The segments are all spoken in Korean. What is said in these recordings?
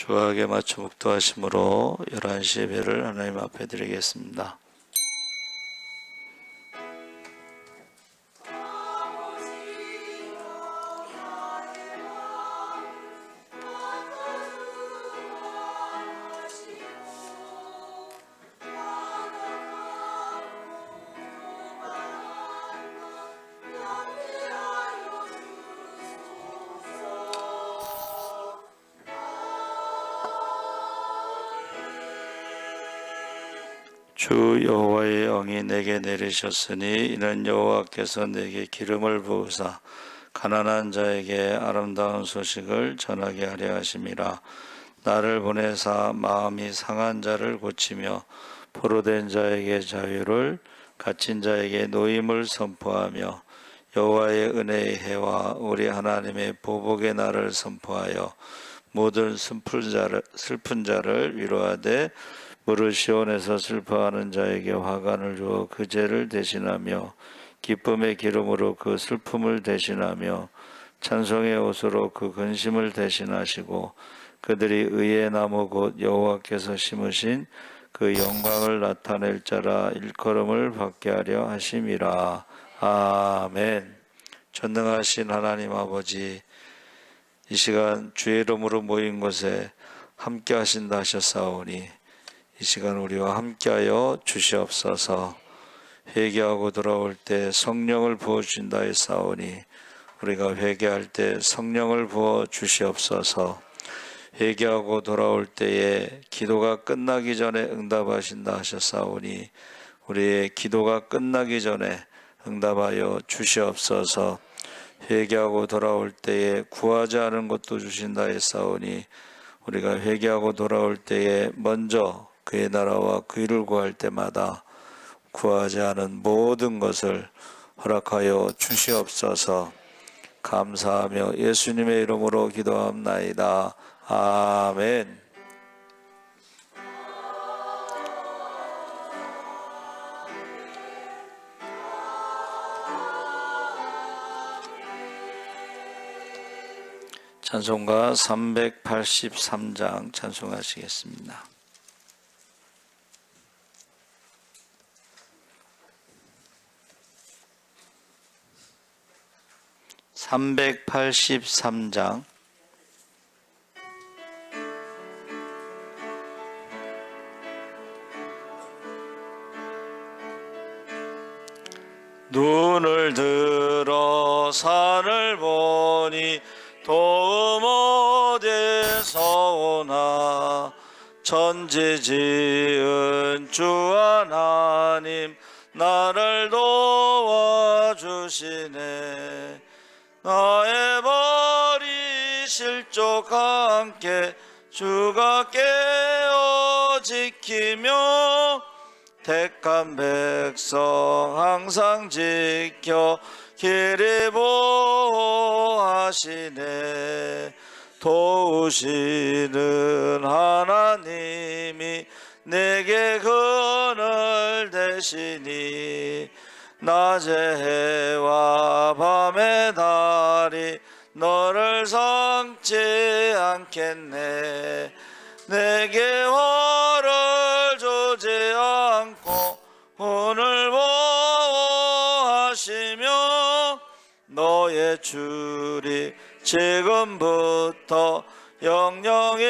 주하게 맞춰 묵도하심으로 11시 예배를 하나님 앞에 드리겠습니다. 주 여호와의 영이 내게 내리셨으니 이는 여호와께서 내게 기름을 부으사 가난한 자에게 아름다운 소식을 전하게 하려 하심이라. 나를 보내사 마음이 상한 자를 고치며 포로된 자에게 자유를, 갇힌 자에게 노임을 선포하며 여호와의 은혜의 해와 우리 하나님의 보복의 날을 선포하여 모든 슬픈 자를 위로하되 무릇 시온에서 슬퍼하는 자에게 화관을 주어 그 죄를 대신하며 기쁨의 기름으로 그 슬픔을 대신하며 찬송의 옷으로 그 근심을 대신하시고 그들이 의의 나무 곧 여호와께서 심으신 그 영광을 나타낼 자라 일컬음을 받게 하려 하심이라. 아멘. 전능하신 하나님 아버지, 이 시간 주의 이름으로 모인 곳에 함께 하신다 하셨사오니 이 시간 우리와 함께하여 주시옵소서. 회개하고 돌아올 때 성령을 부어주신다 했사오니 우리가 회개할 때 성령을 부어 주시옵소서. 회개하고 돌아올 때에 기도가 끝나기 전에 응답하신다 하셨사오니 우리의 기도가 끝나기 전에 응답하여 주시옵소서. 회개하고 돌아올 때에 구하지 않은 것도 주신다 했사오니 우리가 회개하고 돌아올 때에 먼저 그의 나라와 그 일을 구할 때마다 구하지 않은 모든 것을 허락하여 주시옵소서. 감사하며 예수님의 이름으로 기도합나이다. 아멘. 찬송가 383장 찬송하시겠습니다. (383장) 눈을 들어 산을 보니 도움 어디서 오나. 천지 지은 주 하나님 나를 도와주시네. 나의 발이 실족 함께 주가 깨어 지키며 택한 백성 항상 지켜 길이 보호하시네. 도우시는 하나님이 내게 그늘 되시니 낮의 해와 밤의 달이 너를 상치 않겠네. 내게 화를 주지 않고 오늘 보호하시며 너의 줄이 지금부터 영영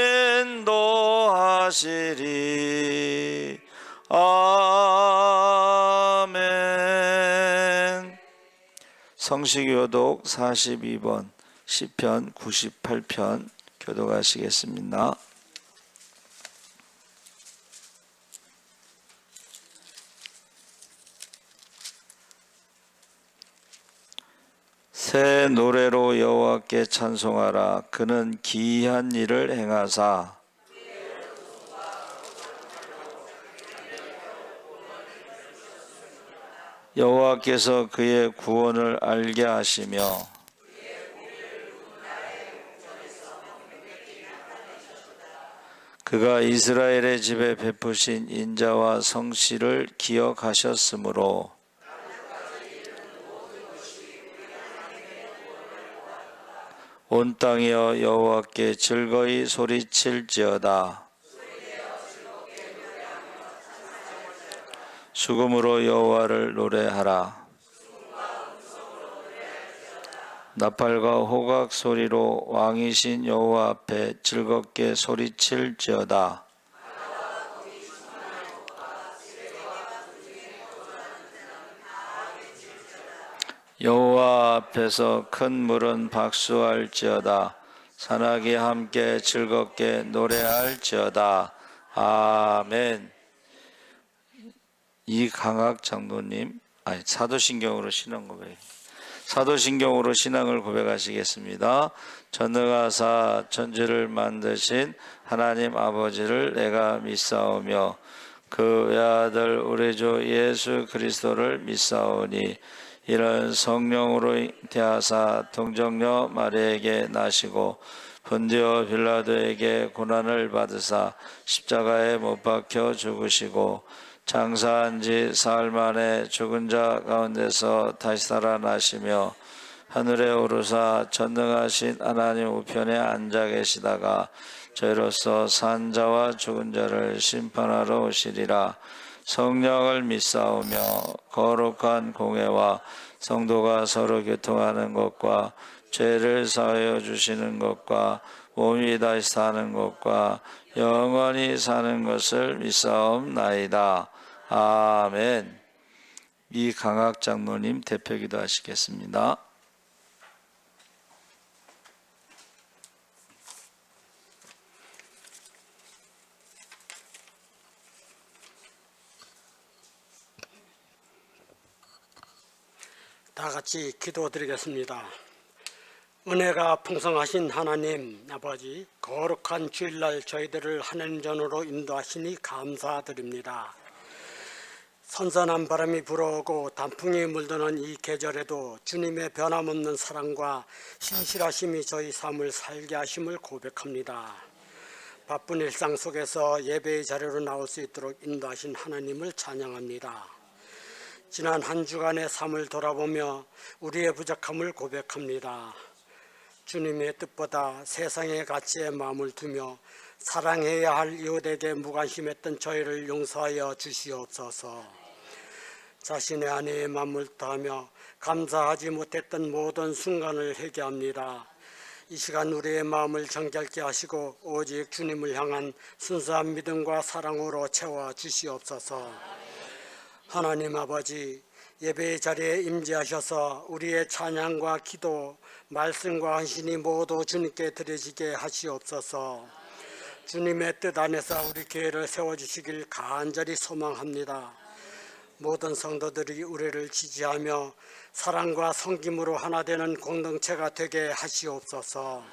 인도하시리. 아멘. 성시교독 42번 시편 98편 교독하시겠습니다. 새 노래로 여호와께 찬송하라. 그는 기이한 일을 행하사 여호와께서 그의 구원을 알게 하시며 그가 이스라엘의 집에 베푸신 인자와 성실을 기억하셨으므로 온 땅이여 여호와께 즐거이 소리칠지어다. 수금으로 여호와를 노래하라. 나팔과 호각 소리로 왕이신 여호와 앞에 즐겁게 소리칠지어다. 여호와 앞에서 큰 물은 박수할지어다. 산악이 함께 즐겁게 노래할지어다. 아멘. 이강학 장로님, 사도신경으로 신앙 고백. 사도신경으로 신앙을 고백하시겠습니다. 전능하사 천지를 만드신 하나님 아버지를 내가 믿사오며 그 외아들 우리 주 예수 그리스도를 믿사오니 이는 성령으로 잉태하사 동정녀 마리아에게 나시고 본디오 빌라도에게 고난을 받으사 십자가에 못 박혀 죽으시고 장사한 지 사흘 만에 죽은 자 가운데서 다시 살아나시며 하늘에 오르사 전능하신 하나님 우편에 앉아 계시다가 저희로서 산 자와 죽은 자를 심판하러 오시리라. 성령을 믿사오며 거룩한 공회와 성도가 서로 교통하는 것과 죄를 사하여 주시는 것과 몸이 다시 사는 것과 영원히 사는 것을 믿사옵나이다. 아멘. 이강학 장로님 대표기도 하시겠습니다. 다 같이 기도드리겠습니다. 은혜가 풍성하신 하나님 아버지, 거룩한 주일날 저희들을 하나님 전으로 인도하시니 감사드립니다. 선선한 바람이 불어오고 단풍이 물드는 이 계절에도 주님의 변함없는 사랑과 신실하심이 저희 삶을 살게 하심을 고백합니다. 바쁜 일상 속에서 예배의 자리로 나올 수 있도록 인도하신 하나님을 찬양합니다. 지난 한 주간의 삶을 돌아보며 우리의 부족함을 고백합니다. 주님의 뜻보다 세상의 가치에 마음을 두며 사랑해야 할 이웃에게 무관심했던 저희를 용서하여 주시옵소서. 자신의 아내의 마음을 다하며 감사하지 못했던 모든 순간을 회개합니다. 이 시간 우리의 마음을 정결케 하시고 오직 주님을 향한 순수한 믿음과 사랑으로 채워 주시옵소서. 하나님 아버지, 예배의 자리에 임재하셔서 우리의 찬양과 기도, 말씀과 헌신이 모두 주님께 드려지게 하시옵소서. 주님의 뜻 안에서 우리 교회를 세워주시길 간절히 소망합니다. 모든 성도들이 우리를 지지하며 사랑과 섬김으로 하나 되는 공동체가 되게 하시옵소서.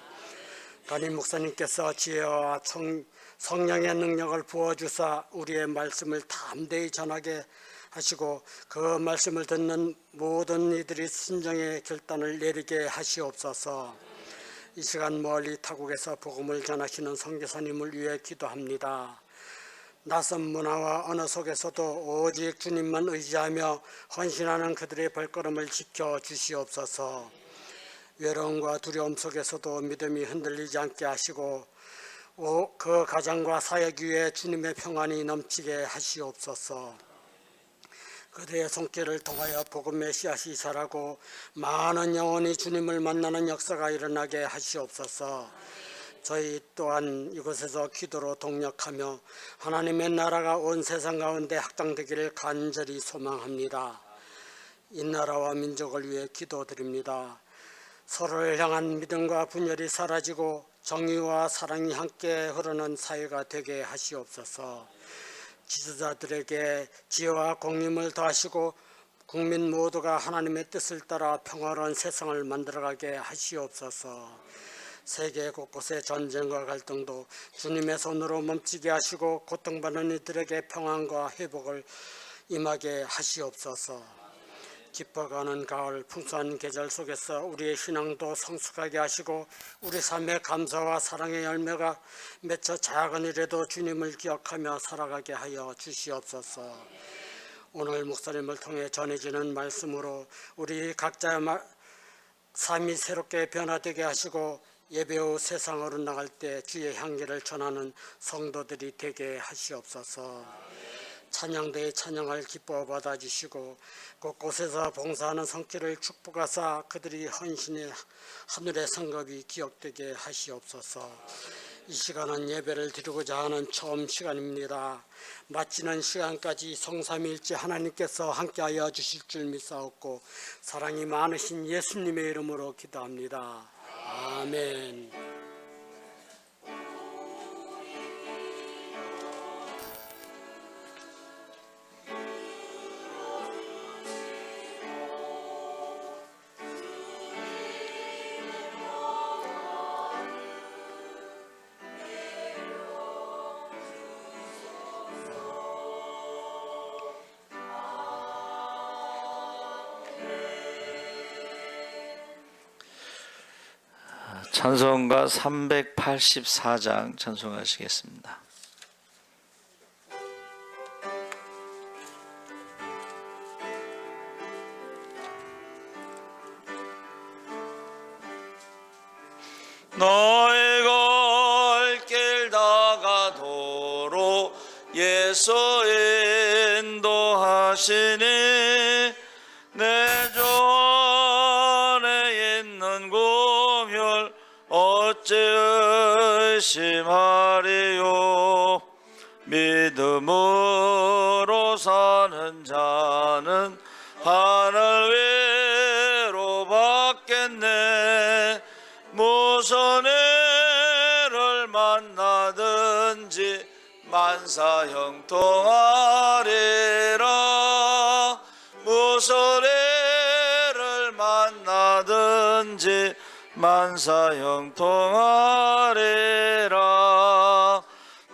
담임 목사님께서 지혜와 성령의 능력을 부어주사 우리의 말씀을 담대히 전하게 하시고 그 말씀을 듣는 모든 이들이 순종의 결단을 내리게 하시옵소서. 이 시간 멀리 타국에서 복음을 전하시는 선교사님을 위해 기도합니다. 낯선 문화와 언어 속에서도 오직 주님만 의지하며 헌신하는 그들의 발걸음을 지켜 주시옵소서. 외로움과 두려움 속에서도 믿음이 흔들리지 않게 하시고 그 가정과 사역 위에 주님의 평안이 넘치게 하시옵소서. 그들의 손길을 통하여 복음의 씨앗이 자라고 많은 영혼이 주님을 만나는 역사가 일어나게 하시옵소서. 저희 또한 이곳에서 기도로 동력하며 하나님의 나라가 온 세상 가운데 확장되기를 간절히 소망합니다. 이 나라와 민족을 위해 기도드립니다. 서로를 향한 믿음과 분열이 사라지고 정의와 사랑이 함께 흐르는 사회가 되게 하시옵소서. 지도자들에게 지혜와 공임을 더하시고 국민 모두가 하나님의 뜻을 따라 평화로운 세상을 만들어가게 하시옵소서. 세계 곳곳의 전쟁과 갈등도 주님의 손으로 멈추게 하시고 고통받는 이들에게 평안과 회복을 임하게 하시옵소서. 깊어가는 가을 풍성한 계절 속에서 우리의 신앙도 성숙하게 하시고 우리 삶의 감사와 사랑의 열매가 맺혀 작은 일에도 주님을 기억하며 살아가게 하여 주시옵소서. 오늘 목사님을 통해 전해지는 말씀으로 우리 각자의 삶이 새롭게 변화되게 하시고 예배 후 세상으로 나갈 때 주의 향기를 전하는 성도들이 되게 하시옵소서. 찬양대에 찬양을 기뻐 받아주시고 곳곳에서 봉사하는 성길을 축복하사 그들이 헌신의 하늘의 성급이 기억되게 하시옵소서. 이 시간은 예배를 드리고자 하는 처음 시간입니다. 마치는 시간까지 성삼위일체 하나님께서 함께하여 주실 줄 믿사옵고 사랑이 많으신 예수님의 이름으로 기도합니다. 아멘. 찬송가 384장 찬송하시겠습니다. 너의 갈 길 다가도록 예수 인도하시니 내 전에 있는 공혈 어찌 의심하리요. 믿음으로 사는 자는 하늘 위로 받겠네. 무슨 일을 만나든지 만사 형통하리라. 무슨 일을 만나든지 만사 형통하리라.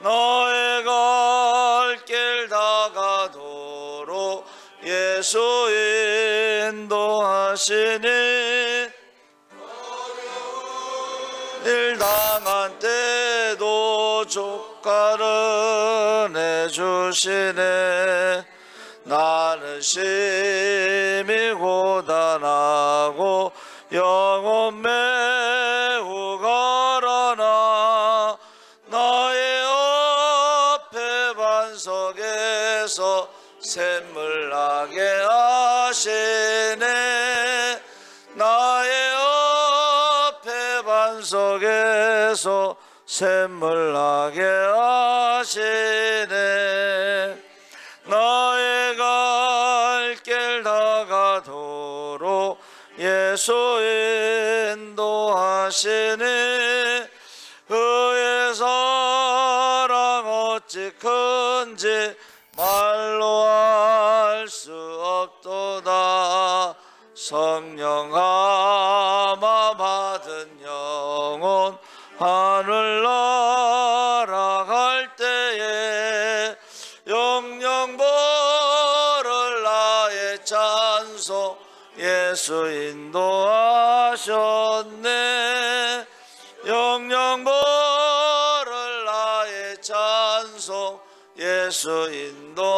너의 갈 길 다가도록 예수 인도하시니 일 당한 때도 족가를 내주시네. 나는 심히 고단하고 영혼 매우 가라나 나의 앞에 반석에서 샘물 나게 하시네. 나의 앞에 반석에서 샘물 나게 하시네. 나의 갈 길 다가도록 예수 인도하시니 그의 사랑 어찌 큰지 말로 알 수 없도다. 성령 감화 받은 영혼 하늘 날아갈 때에 영영 보를 나의 찬송 예수 인도하셨네. 영영 보를 나의 찬송 예수 인도하셨네.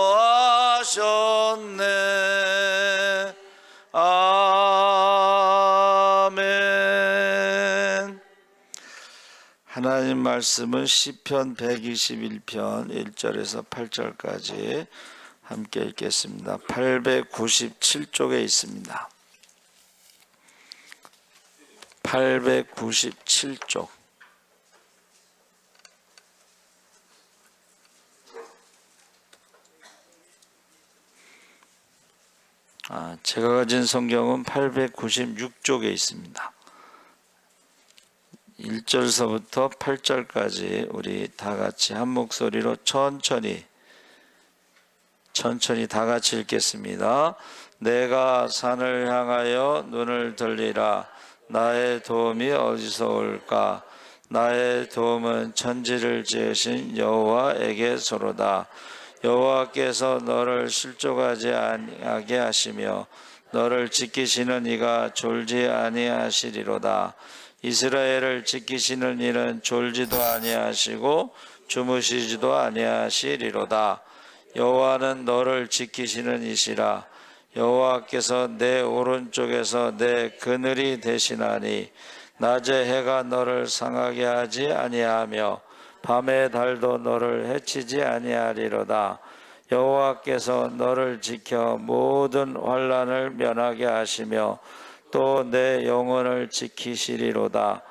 아멘. 하나님 말씀은 시편 121편 1절에서 8절까지 함께 읽겠습니다. 897쪽에 있습니다. 897쪽. 제가 가진 성경은 896쪽에 있습니다. 1절서부터 8절까지 우리 다 같이 한 목소리로 천천히 다 같이 읽겠습니다. 내가 산을 향하여 눈을 돌리라. 나의 도움이 어디서 올까? 나의 도움은 천지를 지으신 여호와에게서로다. 여호와께서 너를 실족하지 아니하게 하시며 너를 지키시는 이가 졸지 아니하시리로다. 이스라엘을 지키시는 이는 졸지도 아니하시고 주무시지도 아니하시리로다. 여호와는 너를 지키시는 이시라. 여호와께서 내 오른쪽에서 내 그늘이 되시나니 낮에 해가 너를 상하게 하지 아니하며 밤의 달도 너를 해치지 아니하리로다. 여호와께서 너를 지켜 모든 환난을 면하게 하시며 또 내 영혼을 지키시리로다.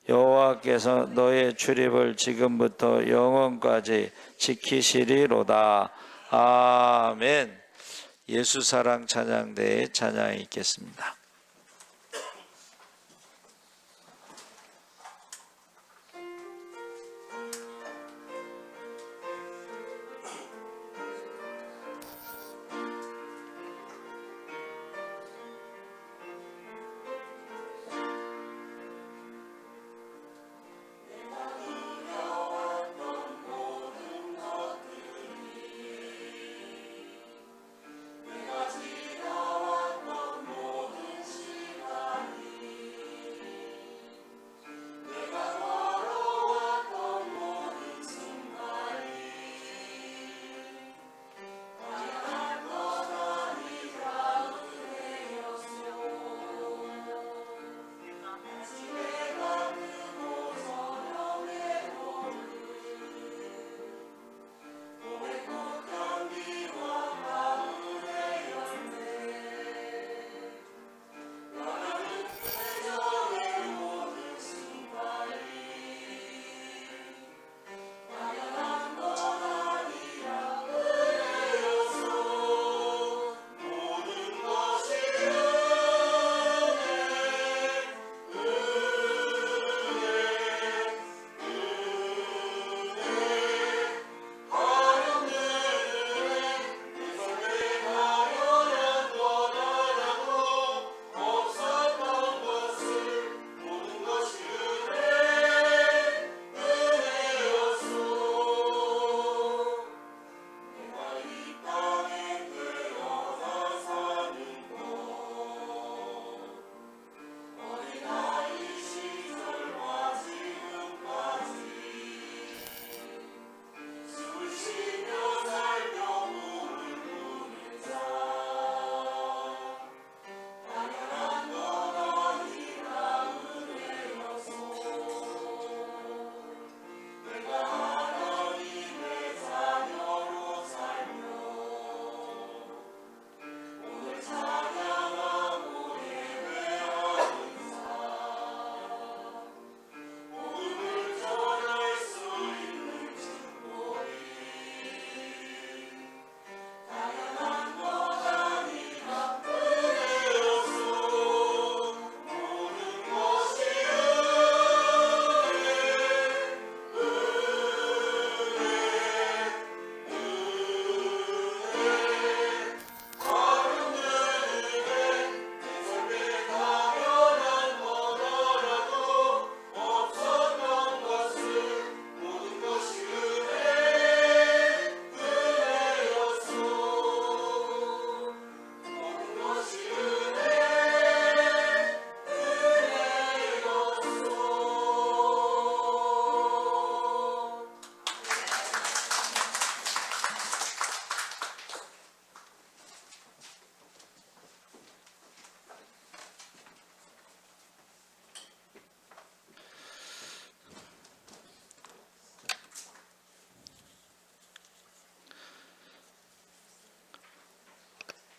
여호와께서 너의 출입을 지금부터 영원까지 지키시리로다. 아멘. 예수 사랑 찬양대의 찬양이 있겠습니다.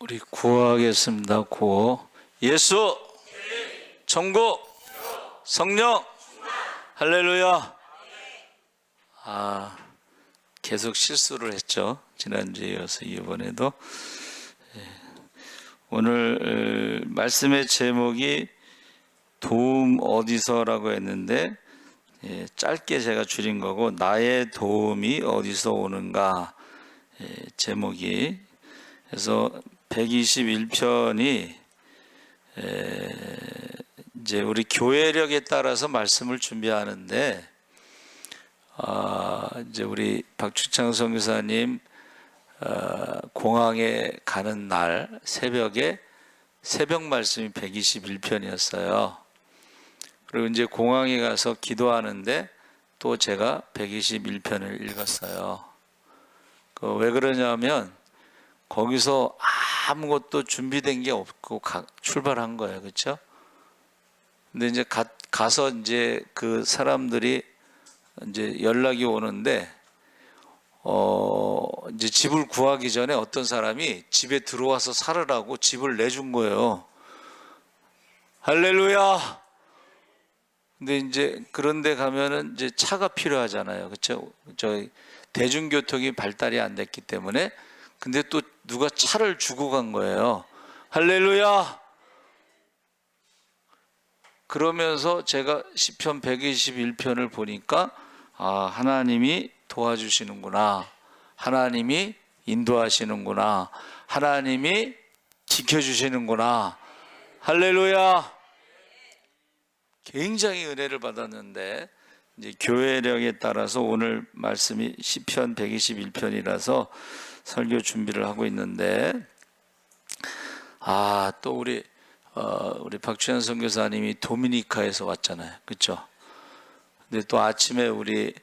우리 구호하겠습니다. 구호. 예수, 천국, 성령, 할렐루야. 계속 실수를 했죠. 지난주에 이어서 이번에도. 오늘 말씀의 제목이 도움 어디서라고 했는데 짧게 제가 줄인 거고, 나의 도움이 어디서 오는가 제목이. 그래서 121편이 이제 우리 교회력에 따라서 말씀을 준비하는데, 이제 우리 박주창 선교사님 공항에 가는 날 새벽에 새벽 말씀이 121편이었어요. 그리고 이제 공항에 가서 기도하는데 또 제가 121편을 읽었어요. 왜 그러냐면 거기서 아무것도 준비된 게 없고 출발한 거예요. 그렇죠? 근데 이제 가서 이제 그 사람들이 이제 연락이 오는데 이제 집을 구하기 전에 어떤 사람이 집에 들어와서 살으라고 집을 내준 거예요. 할렐루야. 근데 이제 그런데 가면은 이제 차가 필요하잖아요. 그렇죠? 저희 대중교통이 발달이 안 됐기 때문에. 근데 또 누가 차를 주고 간 거예요. 할렐루야. 그러면서 제가 시편 121편을 보니까 하나님이 도와주시는구나. 하나님이 인도하시는구나. 하나님이 지켜주시는구나. 할렐루야. 굉장히 은혜를 받았는데 이제 교회력에 따라서 오늘 말씀이 시편 121편이라서 설교 준비를 하고 있는데 또 우리 박주현 선교사님이 도미니카에서 왔잖아요. 그렇죠? 근데 또 아침에 우리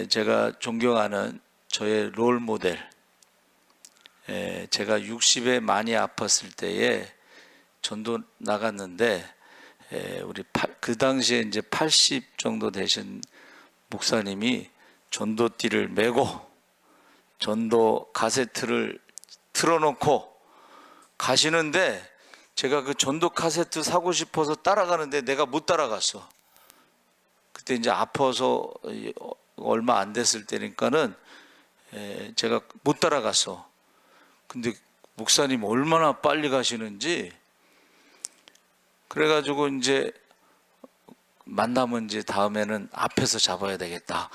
제가 존경하는 저의 롤 모델 제가 60에 많이 아팠을 때에 전도 나갔는데 우리 그 당시에 이제 80 정도 되신 목사님이 전도띠를 메고 전도 카세트를 틀어놓고 가시는데 제가 그 전도 카세트 사고 싶어서 따라가는데 내가 못 따라갔어. 그때 이제 아파서 얼마 안 됐을 때니까는 제가 못 따라갔어. 근데 목사님 얼마나 빨리 가시는지 그래가지고 이제 만나면 이제 다음에는 앞에서 잡아야 되겠다.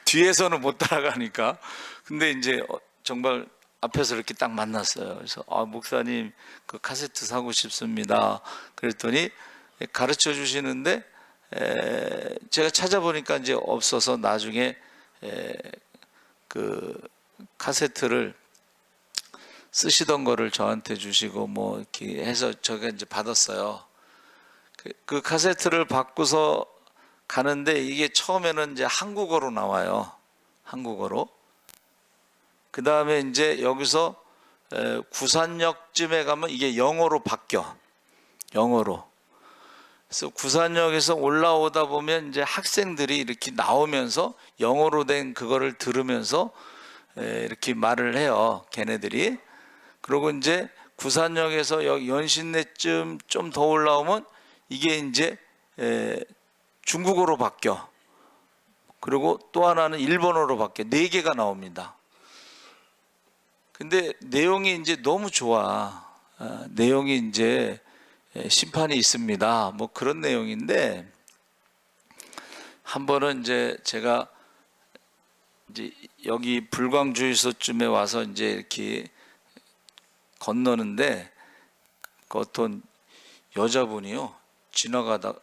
뒤에서는 못 따라가니까. 근데 이제 정말 앞에서 이렇게 딱 만났어요. 그래서 목사님 그 카세트 사고 싶습니다. 그랬더니 가르쳐 주시는데 제가 찾아보니까 이제 없어서 나중에 그 카세트를 쓰시던 거를 저한테 주시고 뭐 이렇게 해서 제가 이제 받았어요. 그 카세트를 받고서 가는데 이게 처음에는 이제 한국어로 나와요. 한국어로. 그 다음에 이제 여기서 구산역쯤에 가면 이게 영어로 바뀌어. 영어로. 그래서 구산역에서 올라오다 보면 이제 학생들이 이렇게 나오면서 영어로 된 그거를 들으면서 이렇게 말을 해요. 걔네들이. 그리고 이제 구산역에서 연신내쯤 좀 더 올라오면 이게 이제 중국어로 바뀌어. 그리고 또 하나는 일본어로 바뀌어. 4개가 나옵니다. 근데 내용이 이제 너무 좋아. 내용이 이제 심판이 있습니다. 뭐 그런 내용인데 한 번은 이제 제가 이제 여기 불광주유소쯤에 와서 이제 이렇게 건너는데 그 어떤 여자분이요. 지나가다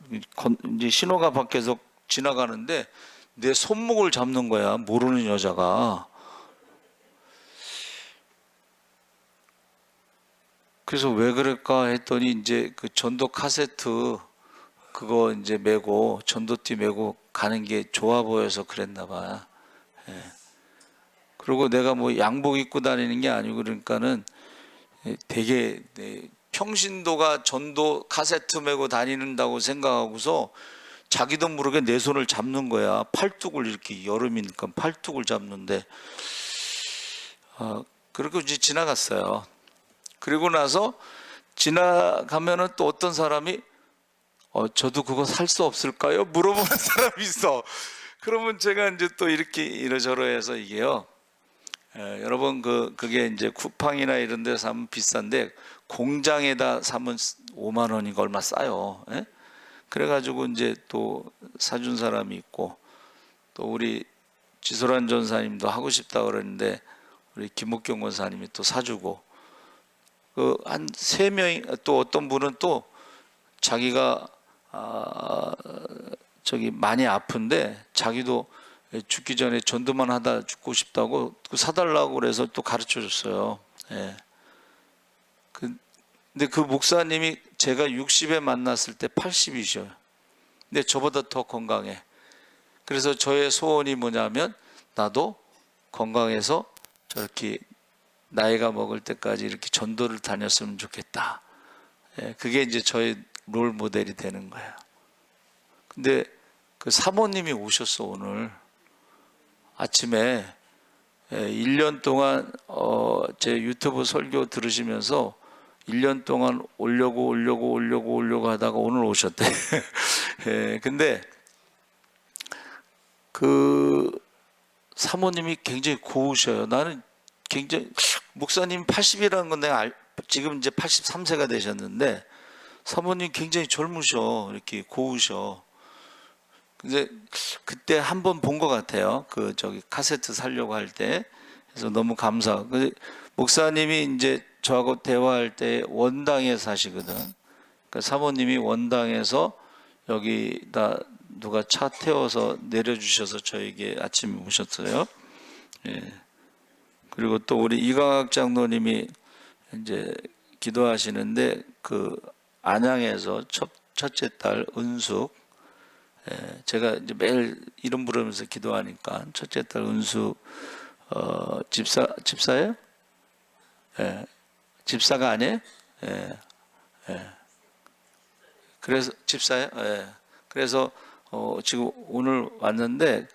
이제 신호가 밖에서 지나가는데 내 손목을 잡는 거야. 모르는 여자가. 그래서 왜 그럴까 했더니 이제 그 전도 카세트 그거 이제 메고 전도띠 메고 가는 게 좋아 보여서 그랬나 봐. 그리고 내가 뭐 양복 입고 다니는 게 아니고 그러니까는 되게 평신도가 전도 카세트 메고 다니는다고 생각하고서 자기도 모르게 내 손을 잡는 거야. 팔뚝을 이렇게 여름이니까 팔뚝을 잡는데 그렇게 이제 지나갔어요. 그리고 나서 지나가면은 또 어떤 사람이 저도 그거 살 수 없을까요? 물어보는 사람이 있어. 그러면 제가 이제 또 이렇게 이러저러해서 이게요. 여러분 그게 이제 쿠팡이나 이런 데 사면 비싼데 공장에다 사면 5만 원인가 얼마 싸요. 그래가지고 이제 또 사준 사람이 있고 또 우리 지소란 전사님도 하고 싶다 그러는데 우리 김옥경 권사님이 또 사주고 한 3명이 또 어떤 분은 또 자기가 저기 많이 아픈데 자기도 죽기 전에 전도만 하다 죽고 싶다고 사달라고 그래서 또 가르쳐 줬어요. 근데 그 목사님이 제가 60에 만났을 때 80이셔요. 근데 저보다 더 건강해. 그래서 저의 소원이 뭐냐면 나도 건강해서 저렇게 나이가 먹을 때까지 이렇게 전도를 다녔으면 좋겠다. 그게 이제 저의 롤 모델이 되는 거예요. 근데 그 사모님이 오셨어 오늘 아침에. 1년 동안 제 유튜브 설교 들으시면서 1년 동안 오려고 하다가 오늘 오셨대. 근데 그 사모님이 굉장히 고우셔요. 나는 굉장히 목사님 80이라는 건 내가 지금 이제 83세가 되셨는데 사모님 굉장히 젊으셔. 이렇게 고우셔. 근데 그때 한 번 본 것 같아요. 그 저기 카세트 살려고 할 때. 그래서 너무 감사하고. 목사님이 이제 저하고 대화할 때 원당에 사시거든. 그러니까 사모님이 원당에서 여기다 누가 차 태워서 내려주셔서 저에게 아침에 오셨어요. 예. 그리고 또 우리 이광학 장로님이 이제 기도하시는데 그 안양에서 첫째 딸 은숙, 제가 이제 매일 이름 부르면서 기도하니까 첫째 딸 은숙 집사예요? 예. 집사가 아니에요? 예. 예. 그래서 집사예요? 예. 그래서 지금 오늘 왔는데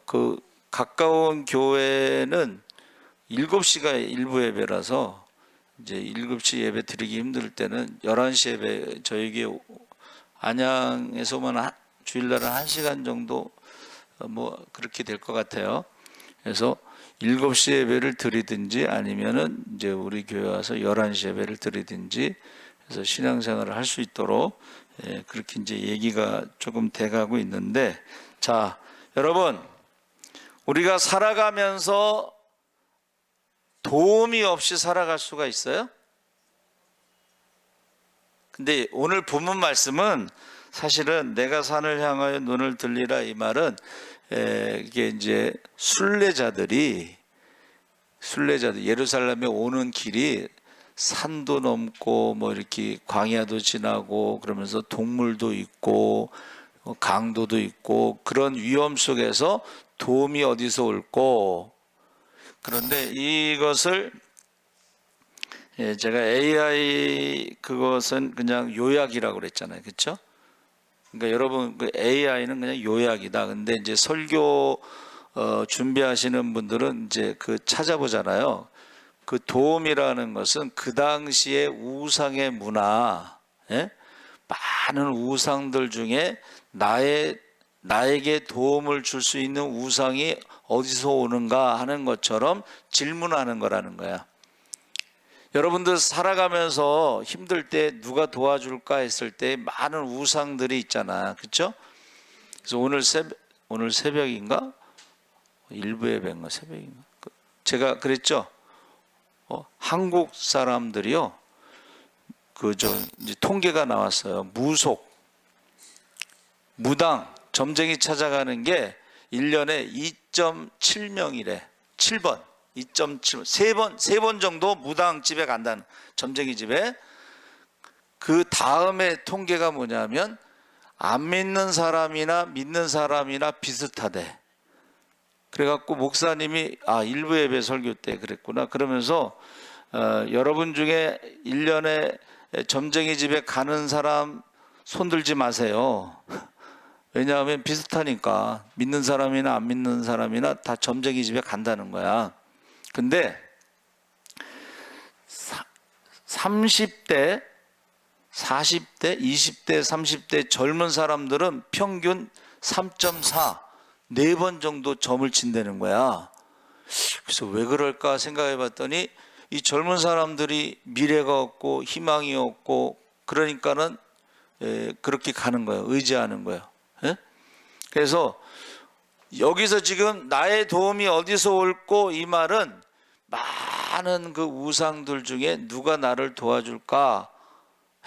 그 가까운 교회는 7시가 일부 예배라서 이제 7시 예배 드리기 힘들 때는 11시 예배 저에게 안양에서만 주일날은 1시간 정도 뭐 그렇게 될 것 같아요. 그래서 7시 예배를 드리든지 아니면은 이제 우리 교회 와서 11시 예배를 드리든지 해서 신앙생활을 할 수 있도록 그렇게 이제 얘기가 조금 돼가고 있는데, 자, 여러분, 우리가 살아가면서 도움이 없이 살아갈 수가 있어요? 근데 오늘 본문 말씀은 사실은 내가 산을 향하여 눈을 들리라 이 말은 이게 이제 순례자들 예루살렘에 오는 길이 산도 넘고 뭐 이렇게 광야도 지나고 그러면서 동물도 있고 강도도 있고 그런 위험 속에서 도움이 어디서 올고. 그런데 이것을 제가 AI 그것은 그냥 요약이라고 그랬잖아요. 그렇죠? 그러니까 여러분 그 AI는 그냥 요약이다. 근데 이제 설교 준비하시는 분들은 이제 그 찾아보잖아요. 그 도움이라는 것은 그 당시의 우상의 문화, 많은 우상들 중에 나에게 도움을 줄 수 있는 우상이 어디서 오는가 하는 것처럼 질문하는 거라는 거야. 여러분들 살아가면서 힘들 때 누가 도와줄까 했을 때 많은 우상들이 있잖아. 그렇죠? 그래서 오늘 새벽인가? 일부 예배인가 새벽인가? 제가 그랬죠? 한국 사람들이요. 이제 통계가 나왔어요. 무당, 점쟁이 찾아가는 게 1년에 2.7명이래. 7번. 2.7, 세 번 정도 무당집에 간다는, 점쟁이 집에. 그 다음에 통계가 뭐냐면 안 믿는 사람이나 믿는 사람이나 비슷하대. 그래갖고 목사님이 일부 예배 설교 때 그랬구나. 그러면서 여러분 중에 1년에 점쟁이 집에 가는 사람 손들지 마세요. 왜냐하면 비슷하니까 믿는 사람이나 안 믿는 사람이나 다 점쟁이 집에 간다는 거야. 근데 30대, 40대, 20대, 30대 젊은 사람들은 평균 3.4, 4번 정도 점을 친다는 거야. 그래서 왜 그럴까 생각해 봤더니 이 젊은 사람들이 미래가 없고 희망이 없고 그러니까는 그렇게 가는 거예요. 의지하는 거예요. 그래서 여기서 지금 나의 도움이 어디서 올고 이 말은 많은 그 우상들 중에 누가 나를 도와줄까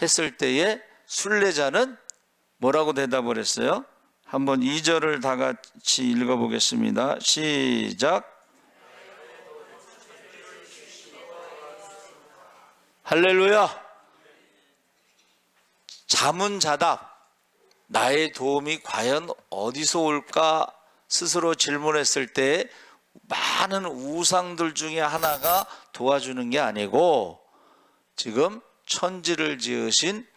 했을 때에 순례자는 뭐라고 대답을 했어요? 한번 2절을 다 같이 읽어보겠습니다. 시작. 할렐루야. 자문자답. 나의 도움이 과연 어디서 올까 스스로 질문했을 때 많은 우상들 중에 하나가 도와주는 게 아니고 지금 천지를 지으신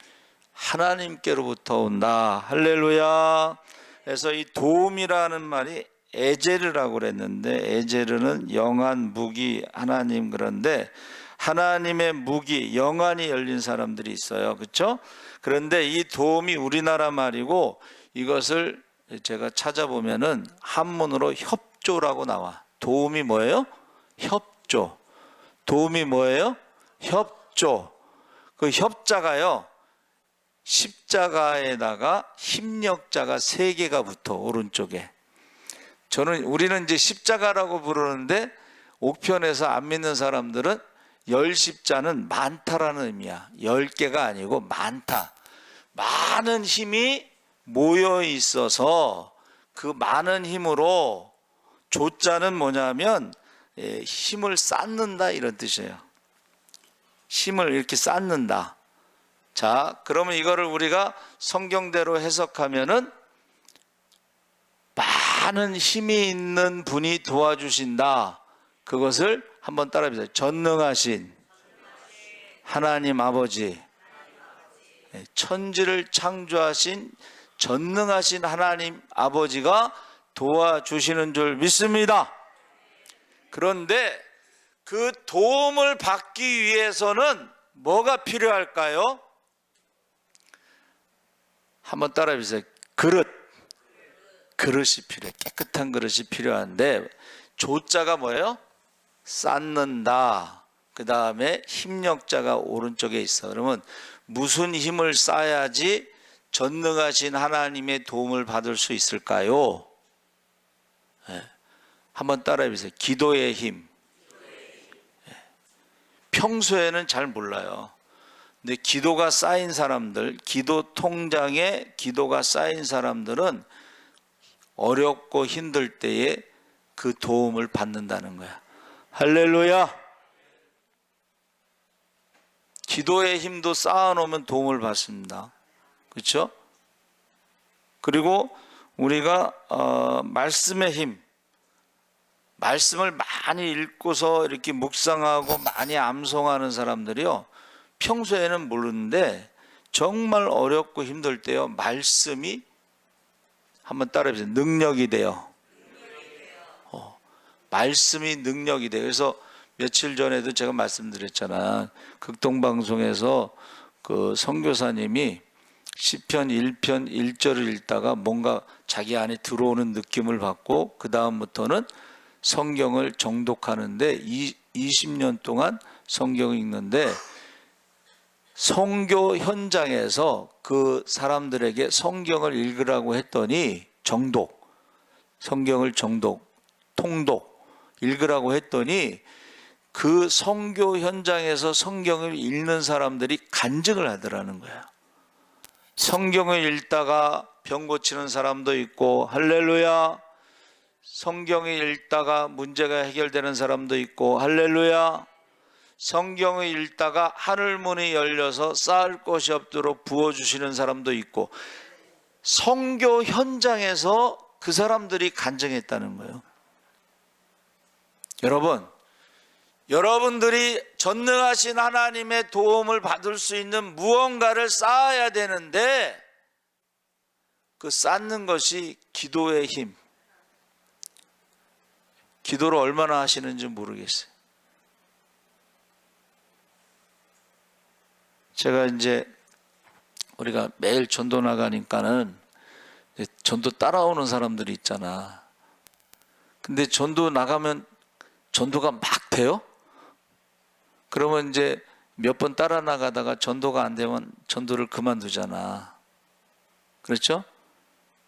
하나님께로부터 온다. 할렐루야. 그래서 이 도움이라는 말이 에제르라고 그랬는데, 에제르는 영안, 무기, 하나님, 그런데 하나님의 무기, 영안이 열린 사람들이 있어요. 그렇죠? 그런데 이 도움이 우리나라 말이고, 이것을 제가 찾아보면은 한문으로 협조라고 나와. 도움이 뭐예요? 협조. 도움이 뭐예요? 협조. 그 협자가요, 십자가에다가 힘력자가 3개가 붙어, 오른쪽에. 우리는 이제 십자가라고 부르는데, 옥편에서 안 믿는 사람들은 열십자는 많다라는 의미야. 10개가 아니고 많다. 많은 힘이 모여 있어서 그 많은 힘으로, 조자는 뭐냐면 힘을 쌓는다, 이런 뜻이에요. 힘을 이렇게 쌓는다. 자, 그러면 이거를 우리가 성경대로 해석하면은 많은 힘이 있는 분이 도와주신다. 그것을 한번 따라해보세요. 전능하신 하나님 아버지, 천지를 창조하신 전능하신 하나님 아버지가 도와주시는 줄 믿습니다. 그런데 그 도움을 받기 위해서는 뭐가 필요할까요? 한번 따라해보세요. 그릇이 필요해. 깨끗한 그릇이 필요한데, 조자가 뭐예요? 쌓는다. 그 다음에 힘력자가 오른쪽에 있어. 그러면 무슨 힘을 쌓아야지 전능하신 하나님의 도움을 받을 수 있을까요? 네. 한번 따라해보세요. 기도의 힘. 네. 평소에는 잘 몰라요. 근데 기도가 쌓인 사람들, 기도 통장에 기도가 쌓인 사람들은 어렵고 힘들 때에 그 도움을 받는다는 거야. 할렐루야. 기도의 힘도 쌓아놓으면 도움을 받습니다. 그렇죠? 그리고 우리가 말씀의 힘, 말씀을 많이 읽고서 이렇게 묵상하고 많이 암송하는 사람들이요, 평소에는 모르는데 정말 어렵고 힘들 때요, 말씀이, 한번 따라해보세요. 능력이 돼요. 말씀이 능력이 돼요. 그래서 며칠 전에도 제가 말씀드렸잖아. 극동방송에서 그 선교사님이 시편 1편 1절을 읽다가 뭔가 자기 안에 들어오는 느낌을 받고 그 다음부터는 성경을 정독하는데 20년 동안 성경을 읽는데, 선교 현장에서 그 사람들에게 성경을 읽으라고 했더니 성경을 통독 읽으라고 했더니 그 선교 현장에서 성경을 읽는 사람들이 간증을 하더라는 거야. 성경을 읽다가 병 고치는 사람도 있고, 할렐루야. 성경을 읽다가 문제가 해결되는 사람도 있고, 할렐루야. 성경을 읽다가 하늘문이 열려서 쌓을 것이 없도록 부어주시는 사람도 있고, 선교 현장에서 그 사람들이 간증했다는 거예요. 여러분들이 전능하신 하나님의 도움을 받을 수 있는 무언가를 쌓아야 되는데, 그 쌓는 것이 기도의 힘. 기도를 얼마나 하시는지 모르겠어요. 제가 이제 우리가 매일 전도 나가니까는 전도 따라오는 사람들이 있잖아. 근데 전도 나가면 전도가 막 돼요? 그러면 이제 몇 번 따라 나가다가 전도가 안 되면 전도를 그만두잖아. 그렇죠?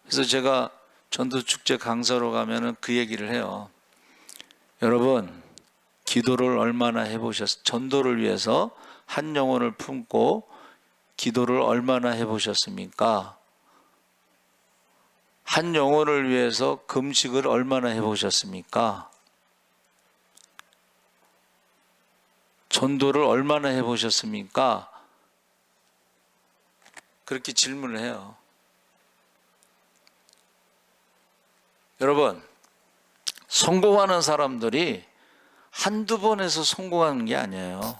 그래서 제가 전도 축제 강사로 가면은 그 얘기를 해요. 여러분, 기도를 얼마나 전도를 위해서 한 영혼을 품고 기도를 얼마나 해보셨습니까? 한 영혼을 위해서 금식을 얼마나 해보셨습니까? 전도를 얼마나 해보셨습니까? 그렇게 질문을 해요. 여러분, 성공하는 사람들이 한두 번에서 성공하는 게 아니에요.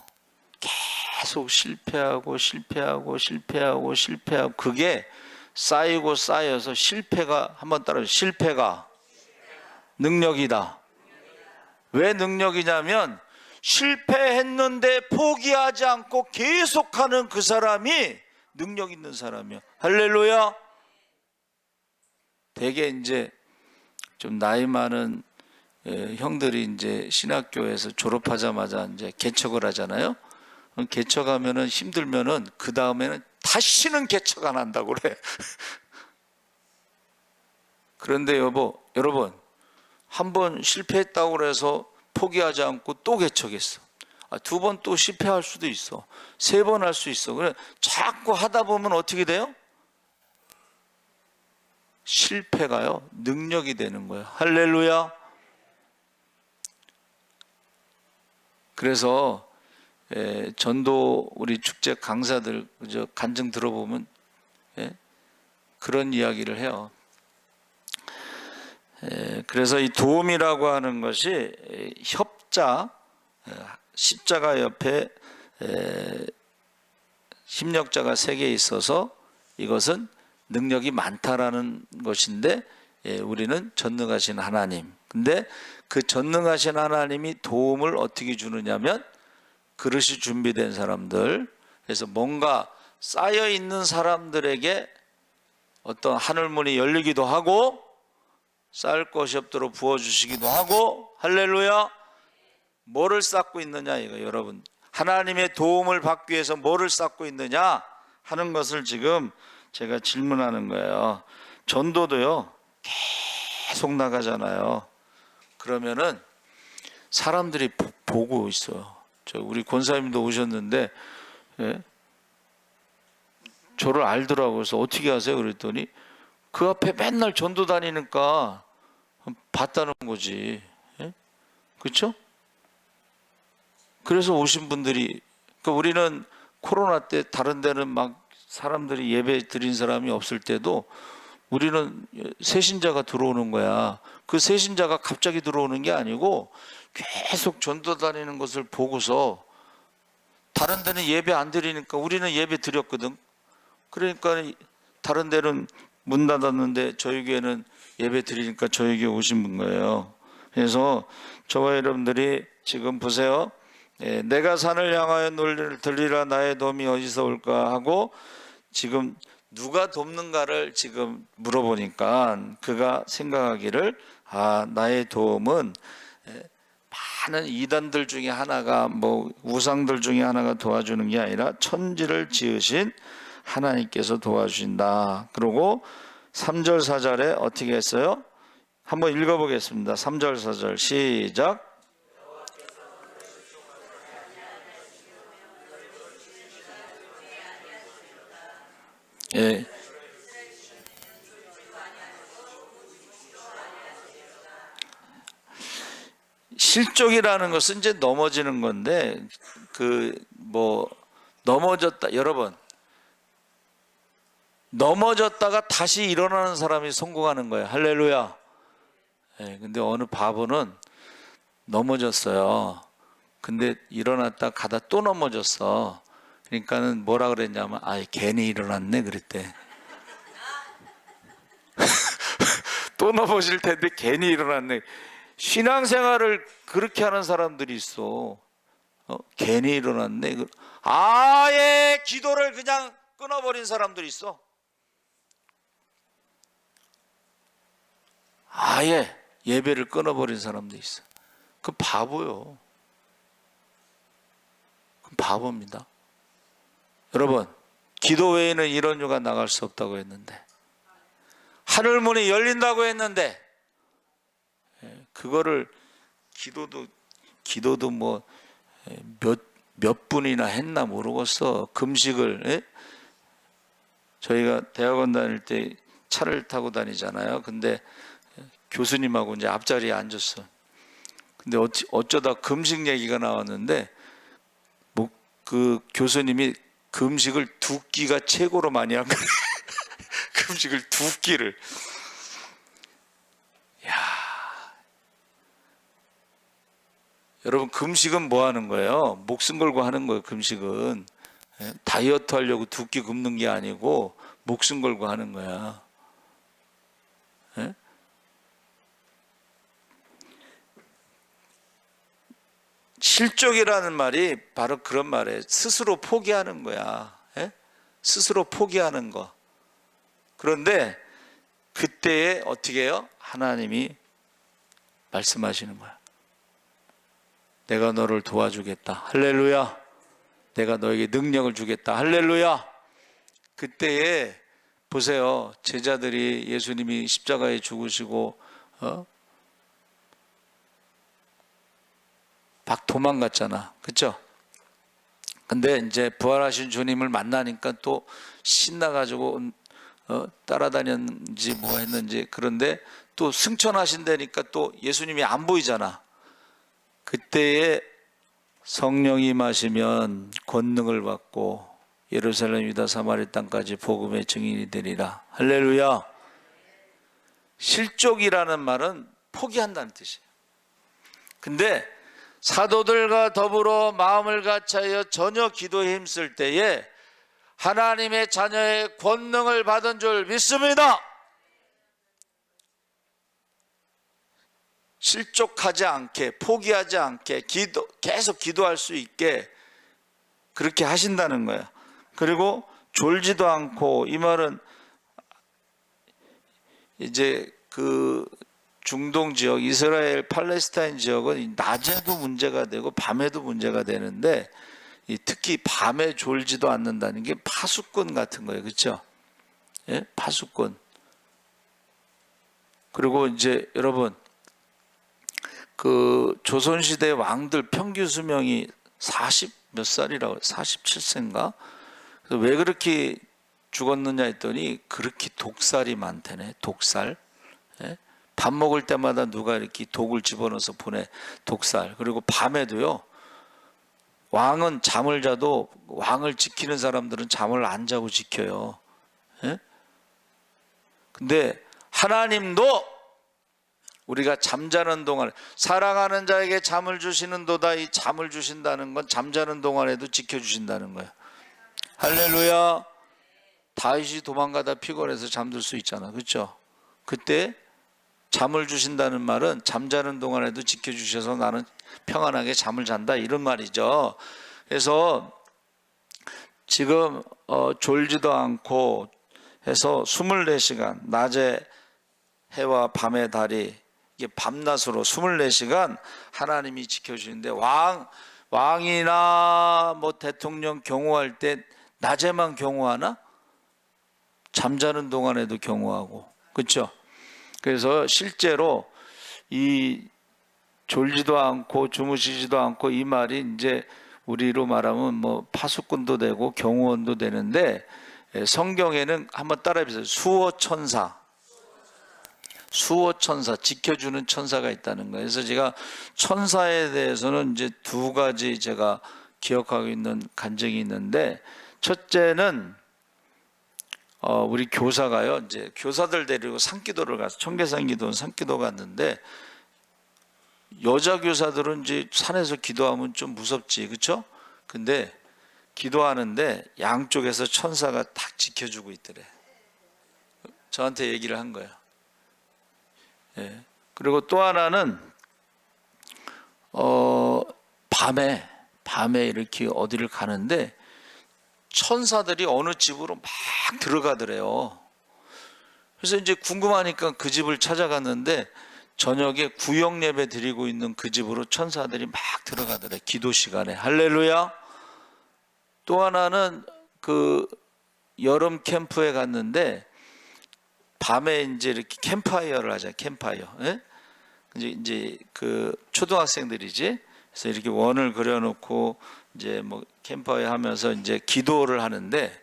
계속 실패하고 그게 쌓이고 쌓여서 실패가 한번 따라서 실패가 능력이다. 왜 능력이냐면 실패했는데 포기하지 않고 계속하는 그 사람이 능력 있는 사람이야. 할렐루야. 되게 이제 좀 나이 많은 형들이 이제 신학교에서 졸업하자마자 이제 개척을 하잖아요. 개척하면은 힘들면은 그 다음에는 다시는 개척 안 한다고 그래. 그런데 여러분 한 번 실패했다고 그래서 포기하지 않고 또 개척했어. 두 번 또 실패할 수도 있어. 세 번 할 수 있어. 그래 자꾸 하다 보면 어떻게 돼요? 실패가요 능력이 되는 거예요. 할렐루야. 그래서 전도 우리 축제 강사들 간증 들어보면 그런 이야기를 해요. 그래서 이 도움이라고 하는 것이 협자, 십자가 옆에 협력자가 3개 있어서 이것은 능력이 많다라는 것인데 우리는 전능하신 하나님. 근데 그 전능하신 하나님이 도움을 어떻게 주느냐면 그릇이 준비된 사람들, 그래서 뭔가 쌓여 있는 사람들에게 어떤 하늘문이 열리기도 하고 쌓을 것이 없도록 부어주시기도 하고, 할렐루야. 뭐를 쌓고 있느냐 이거 여러분, 하나님의 도움을 받기 위해서 뭐를 쌓고 있느냐 하는 것을 지금 제가 질문하는 거예요. 전도도요 계속 나가잖아요. 그러면은 사람들이 보고 있어요. 우리 권사님도 오셨는데 저를 알더라고요. 그래서 어떻게 하세요? 그랬더니 그 앞에 맨날 전도 다니니까 봤다는 거지. 그렇죠? 그래서 오신 분들이, 그러니까 우리는 코로나 때 다른 데는 막 사람들이 예배 드린 사람이 없을 때도 우리는 새신자가 들어오는 거야. 그 새신자가 갑자기 들어오는 게 아니고 계속 전도 다니는 것을 보고서, 다른 데는 예배 안 드리니까 우리는 예배 드렸거든. 그러니까 다른 데는 문 닫았는데 저희 교회는 예배 드리니까 저희 교회 오신 거예요. 그래서 저와 여러분들이 지금 보세요. 내가 산을 향하여 논리를 들리라 나의 도움이 어디서 올까 하고, 지금 누가 돕는가를 지금 물어보니까 그가 생각하기를 나의 도움은 많은 이단들 중에 하나가, 우상들 중에 하나가 도와주는 게 아니라 천지를 지으신 하나님께서 도와주신다. 그리고 3절 4절에 어떻게 했어요? 한번 읽어보겠습니다. 3절 4절 시작. 실족이라는 것은 이제 넘어지는 건데, 넘어졌다, 여러분, 넘어졌다가 다시 일어나는 사람이 성공하는 거예요. 할렐루야. 근데 어느 바보는 넘어졌어요. 근데 일어났다 가다 또 넘어졌어. 그러니까는 뭐라 그랬냐면 괜히 일어났네 그랬대. 또 넘어질 텐데 괜히 일어났네. 신앙생활을 그렇게 하는 사람들이 있어. 괜히 일어났네. 아예 기도를 그냥 끊어버린 사람들이 있어. 아예 예배를 끊어버린 사람도 있어. 그 바보요. 그 바보입니다. 여러분, 기도 외에는 이런 유가 나갈 수 없다고 했는데, 하늘문이 열린다고 했는데, 그거를 기도도 몇 분이나 했나 모르겠어. 금식을. 저희가 대학원 다닐 때 차를 타고 다니잖아요. 근데 교수님하고 이제 앞자리에 앉았어. 근데 어쩌다 금식 얘기가 나왔는데, 그 교수님이 금식을 2끼가 최고로 많이 한 거예요. 금식을 2끼를. 여러분 금식은 뭐 하는 거예요? 목숨 걸고 하는 거예요. 금식은 다이어트 하려고 2끼 굶는 게 아니고 목숨 걸고 하는 거야. 예? 실족이라는 말이 바로 그런 말이에요. 스스로 포기하는 거야. 예? 스스로 포기하는 거. 그런데 그때에 어떻게 해요? 하나님이 말씀하시는 거야. 내가 너를 도와주겠다. 할렐루야. 내가 너에게 능력을 주겠다. 할렐루야. 그때에 보세요. 제자들이 예수님이 십자가에 죽으시고 막 도망갔잖아. 그렇죠? 근데 이제 부활하신 주님을 만나니까 또 신나가지고 따라다녔는지 뭐 했는지. 그런데 또 승천하신다니까 또 예수님이 안 보이잖아. 그때에 성령이 임하시면 권능을 받고 예루살렘 유다 사마리 땅까지 복음의 증인이 되리라. 할렐루야. 실족이라는 말은 포기한다는 뜻이에요. 근데 사도들과 더불어 마음을 같이하여 전혀 기도에 힘쓸 때에 하나님의 자녀의 권능을 받은 줄 믿습니다. 실족하지 않게, 포기하지 않게, 계속 기도할 수 있게 그렇게 하신다는 거예요. 그리고 졸지도 않고, 이 말은 이제 그 중동 지역, 이스라엘 팔레스타인 지역은 낮에도 문제가 되고 밤에도 문제가 되는데, 특히 밤에 졸지도 않는다는 게 파수꾼 같은 거예요. 그렇죠? 예? 파수꾼. 그리고 이제 여러분, 그 조선시대 왕들 평균 수명이 40 몇 살이라고, 47세인가? 왜 그렇게 죽었느냐 했더니 그렇게 독살이 많다네. 독살. 예? 밥 먹을 때마다 누가 이렇게 독을 집어넣어서 보내. 독살. 그리고 밤에도요. 왕은 잠을 자도 왕을 지키는 사람들은 잠을 안 자고 지켜요. 예? 근데 하나님도 우리가 잠자는 동안, 사랑하는 자에게 잠을 주시는도다. 이 잠을 주신다는 건 잠자는 동안에도 지켜주신다는 거예요. 할렐루야. 다윗이 도망가다 피곤해서 잠들 수 있잖아. 그렇죠? 그때 잠을 주신다는 말은 잠자는 동안에도 지켜주셔서 나는 평안하게 잠을 잔다, 이런 말이죠. 그래서 지금 졸지도 않고 해서 24시간 낮에 해와 밤의 달이 이게 밤낮으로 24시간 하나님이 지켜주는데, 왕이나 뭐 대통령 경호할 때 낮에만 경호하나? 잠자는 동안에도 경호하고. 그렇죠? 그래서 실제로 이 졸지도 않고 주무시지도 않고, 이 말이 이제 우리로 말하면 뭐 파수꾼도 되고 경호원도 되는데, 성경에는 한번 따라해 보세요. 수호천사, 지켜주는 천사가 있다는 거예요. 그래서 제가 천사에 대해서는 이제 2가지 제가 기억하고 있는 간증이 있는데, 첫째는 우리 교사가요, 이제 교사들 데리고 산기도를 가서, 청계산기도는 산기도 갔는데, 여자 교사들은 이제 산에서 기도하면 좀 무섭지, 그렇죠? 근데 기도하는데 양쪽에서 천사가 딱 지켜주고 있더래. 저한테 얘기를 한 거예요. 예. 그리고 또 하나는 밤에 이렇게 어디를 가는데 천사들이 어느 집으로 막 들어가더래요. 그래서 이제 궁금하니까 그 집을 찾아갔는데, 저녁에 구역 예배 드리고 있는 그 집으로 천사들이 막 들어가더래, 기도 시간에. 할렐루야. 또 하나는 그 여름 캠프에 갔는데 밤에 이제 이렇게 캠파이어를 하자. 캠파이어. 예? 이제 그 초등학생들이지. 그래서 이렇게 원을 그려놓고 이제 뭐 캠파이어 하면서 이제 기도를 하는데,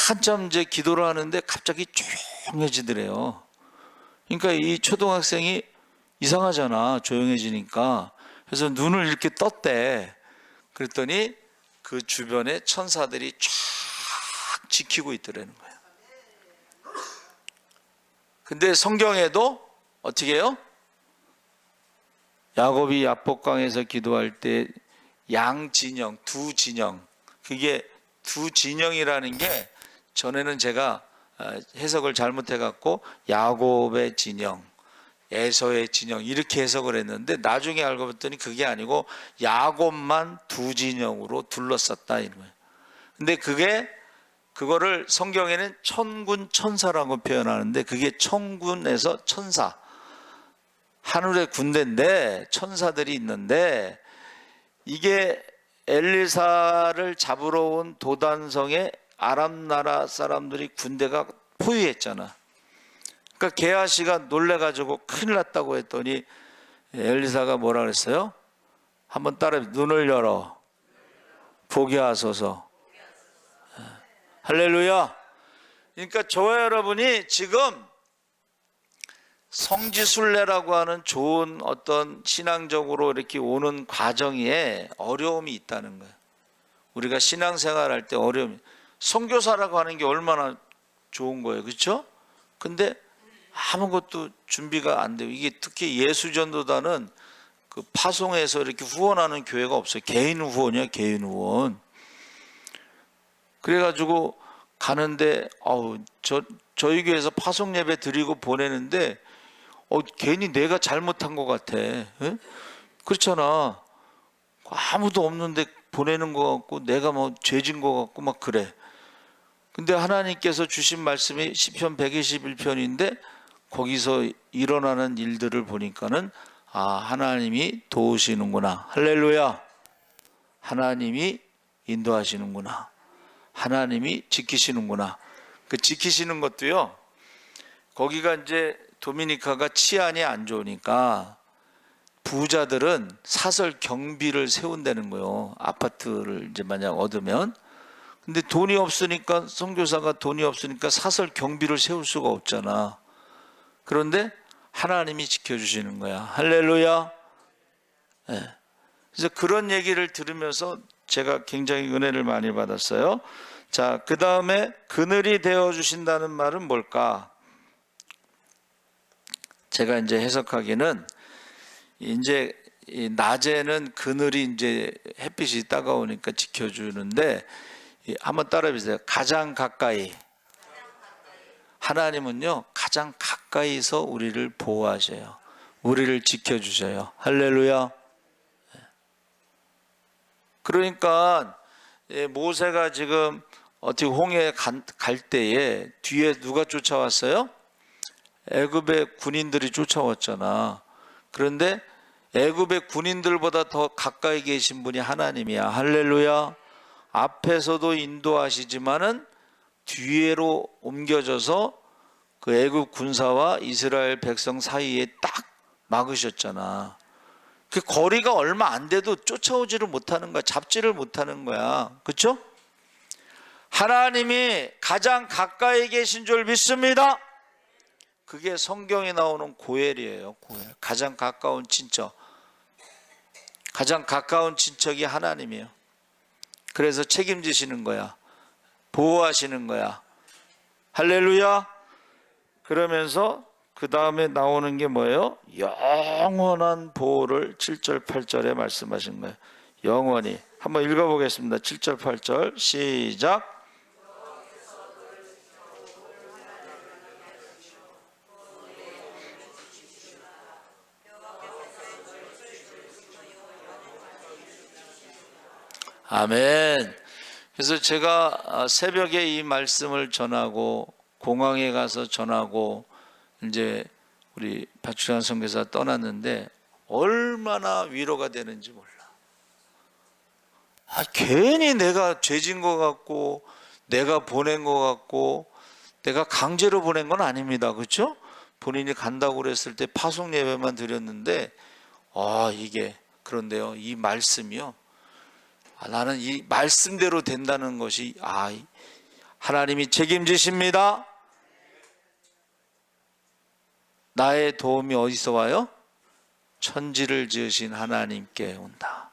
한참 이제 기도를 하는데 갑자기 조용해지더래요. 그러니까 이 초등학생이 이상하잖아, 조용해지니까. 그래서 눈을 이렇게 떴대. 그랬더니 그 주변에 천사들이 쫙 지키고 있더라는 거예요. 근데 성경에도 어떻게 해요? 야곱이 야복강에서 기도할 때 양진영, 두 진영, 그게 두 진영이라는 게 전에는 제가 해석을 잘못해 갖고 야곱의 진영, 에서의 진영 이렇게 해석을 했는데 나중에 알고 봤더니 그게 아니고 야곱만 두 진영으로 둘러쌌다 이런 거예요. 근데 그거를 성경에는 천군 천사라고 표현하는데 그게 천군에서 천사, 하늘의 군대인데 천사들이 있는데 이게 엘리사를 잡으러 온 도단성에 아람 나라 사람들이 군대가 포위했잖아. 그러니까 게하시가 놀래가지고 큰일 났다고 했더니 엘리사가 뭐라 그랬어요? 한번 따라 눈을 열어 보게 하소서. 할렐루야. 그러니까 저와 여러분이 지금 성지순례라고 하는 좋은 어떤 신앙적으로 이렇게 오는 과정에 어려움이 있다는 거예요. 우리가 신앙생활할 때 어려움이, 선교사라고 하는 게 얼마나 좋은 거예요, 그렇죠? 근데 아무것도 준비가 안 돼요. 이게 특히 예수전도단은 그 파송해서 이렇게 후원하는 교회가 없어요. 개인 후원이야, 개인 후원. 그래가지고 가는데 저희 교회에서 파송 예배 드리고 보내는데 괜히 내가 잘못한 것 같아. 에? 그렇잖아. 아무도 없는데 보내는 것 같고 내가 뭐 죄진 것 같고 막 그래. 근데 하나님께서 주신 말씀이 시편 121편인데 거기서 일어나는 일들을 보니까는 하나님이 도우시는구나. 할렐루야. 하나님이 인도하시는구나. 하나님이 지키시는구나. 그 지키시는 것도요. 거기가 이제 도미니카가 치안이 안 좋으니까 부자들은 사설 경비를 세운다는 거예요. 아파트를 이제 만약 얻으면. 근데 돈이 없으니까 선교사가 돈이 없으니까 사설 경비를 세울 수가 없잖아. 그런데 하나님이 지켜주시는 거야. 할렐루야. 네. 그래서 그런 얘기를 들으면서 제가 굉장히 은혜를 많이 받았어요. 자, 그 다음에 그늘이 되어주신다는 말은 뭘까? 제가 이제 해석하기는 이제 낮에는 그늘이 이제 햇빛이 따가우니까 지켜주는데 한번 따라해보세요. 가장 가까이. 하나님은요 가장 가까이서 우리를 보호하셔요. 우리를 지켜주셔요. 할렐루야. 그러니까 모세가 지금 어떻게 홍해에 갈 때에 뒤에 누가 쫓아왔어요? 애굽의 군인들이 쫓아왔잖아. 그런데 애굽의 군인들보다 더 가까이 계신 분이 하나님이야. 할렐루야. 앞에서도 인도하시지만은 뒤로 옮겨져서 그 애굽 군사와 이스라엘 백성 사이에 딱 막으셨잖아. 그 거리가 얼마 안 돼도 쫓아오지를 못하는 거야. 잡지를 못하는 거야. 그렇죠? 하나님이 가장 가까이 계신 줄 믿습니다. 그게 성경에 나오는 고엘이에요. 고엘. 가장 가까운 친척. 가장 가까운 친척이 하나님이에요. 그래서 책임지시는 거야. 보호하시는 거야. 할렐루야. 그러면서 그 다음에 나오는 게 뭐예요? 영원한 보호를 7절 8절에 말씀하신 거예요. 영원히. 한번 읽어보겠습니다. 7절 8절 시작. 아멘. 그래서 제가 새벽에 이 말씀을 전하고 공항에 가서 전하고 이제 우리 박주환 선교사 떠났는데 얼마나 위로가 되는지 몰라. 괜히 내가 죄진 것 같고 내가 보낸 것 같고 내가 강제로 보낸 건 아닙니다. 그렇죠? 본인이 간다고 그랬을 때 파송 예배만 드렸는데 이게 그런데요. 이 말씀이요. 나는 이 말씀대로 된다는 것이 하나님이 책임지십니다. 나의 도움이 어디서 와요? 천지를 지으신 하나님께 온다.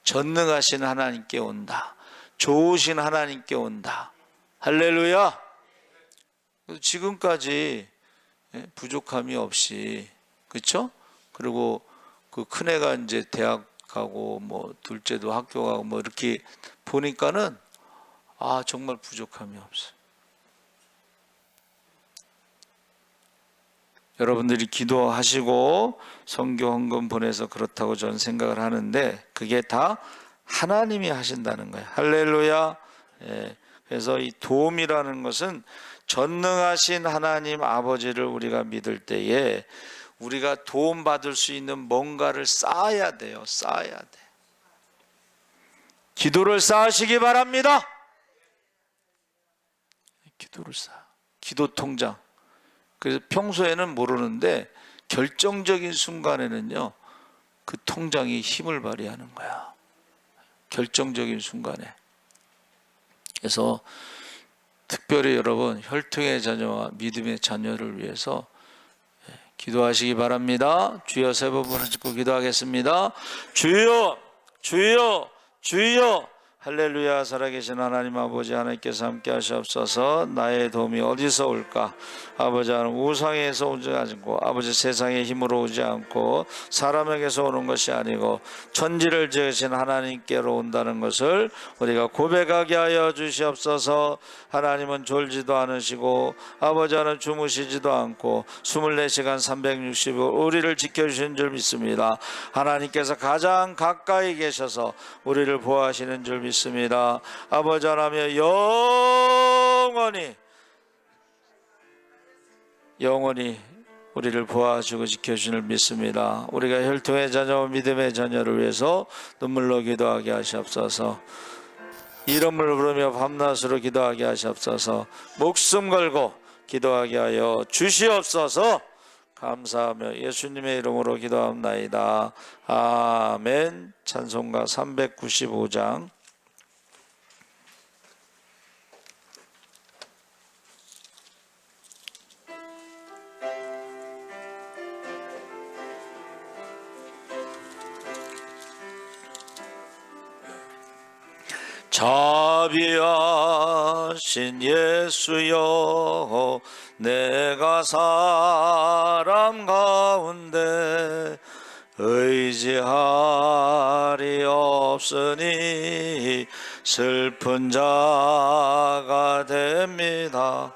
전능하신 하나님께 온다. 좋으신 하나님께 온다. 할렐루야. 지금까지 부족함이 없이, 그렇죠? 그리고 그 큰애가 이제 대학 가고 뭐 둘째도 학교 가고 뭐 이렇게 보니까는 정말 부족함이 없어요. 여러분들이 기도하시고 선교 헌금 보내서 그렇다고 저는 생각을 하는데 그게 다 하나님이 하신다는 거예요. 할렐루야. 예. 그래서 이 도움이라는 것은 전능하신 하나님 아버지를 우리가 믿을 때에 우리가 도움받을 수 있는 뭔가를 쌓아야 돼요. 쌓아야 돼. 기도를 쌓으시기 바랍니다. 기도를 쌓아. 기도 통장. 그래서 평소에는 모르는데 결정적인 순간에는요, 그 통장이 힘을 발휘하는 거야. 결정적인 순간에. 그래서 특별히 여러분 혈통의 자녀와 믿음의 자녀를 위해서 기도하시기 바랍니다. 주여 세 번 부르짖고 기도하겠습니다. 주여, 주여, 주여. 할렐루야. 살아계신 하나님 아버지, 하나님께서 함께 하시옵소서. 나의 도움이 어디서 올까? 아버지, 하나님 우상에서 오지 않고 아버지 세상의 힘으로 오지 않고 사람에게서 오는 것이 아니고 천지를 지으신 하나님께로 온다는 것을 우리가 고백하게 하여 주시옵소서. 하나님은 졸지도 않으시고 아버지, 하나님 주무시지도 않고 24시간 365일 우리를 지켜주시는 줄 믿습니다. 하나님께서 가장 가까이 계셔서 우리를 보호하시는 줄 믿습니다. 아버지 하나님, 영원히 우리를 보호하시고 지켜주시는 줄 믿습니다. 우리가 혈통의 자녀와 믿음의 자녀를 위해서 눈물로 기도하게 하시옵소서. 이름을 부르며 밤낮으로 기도하게 하시옵소서. 목숨 걸고 기도하게 하여 주시옵소서. 감사하며 예수님의 이름으로 기도합나이다. 아멘. 찬송가 395장. 자비하신 예수여, 내가 사람 가운데 의지할이 없으니 슬픈 자가 됩니다.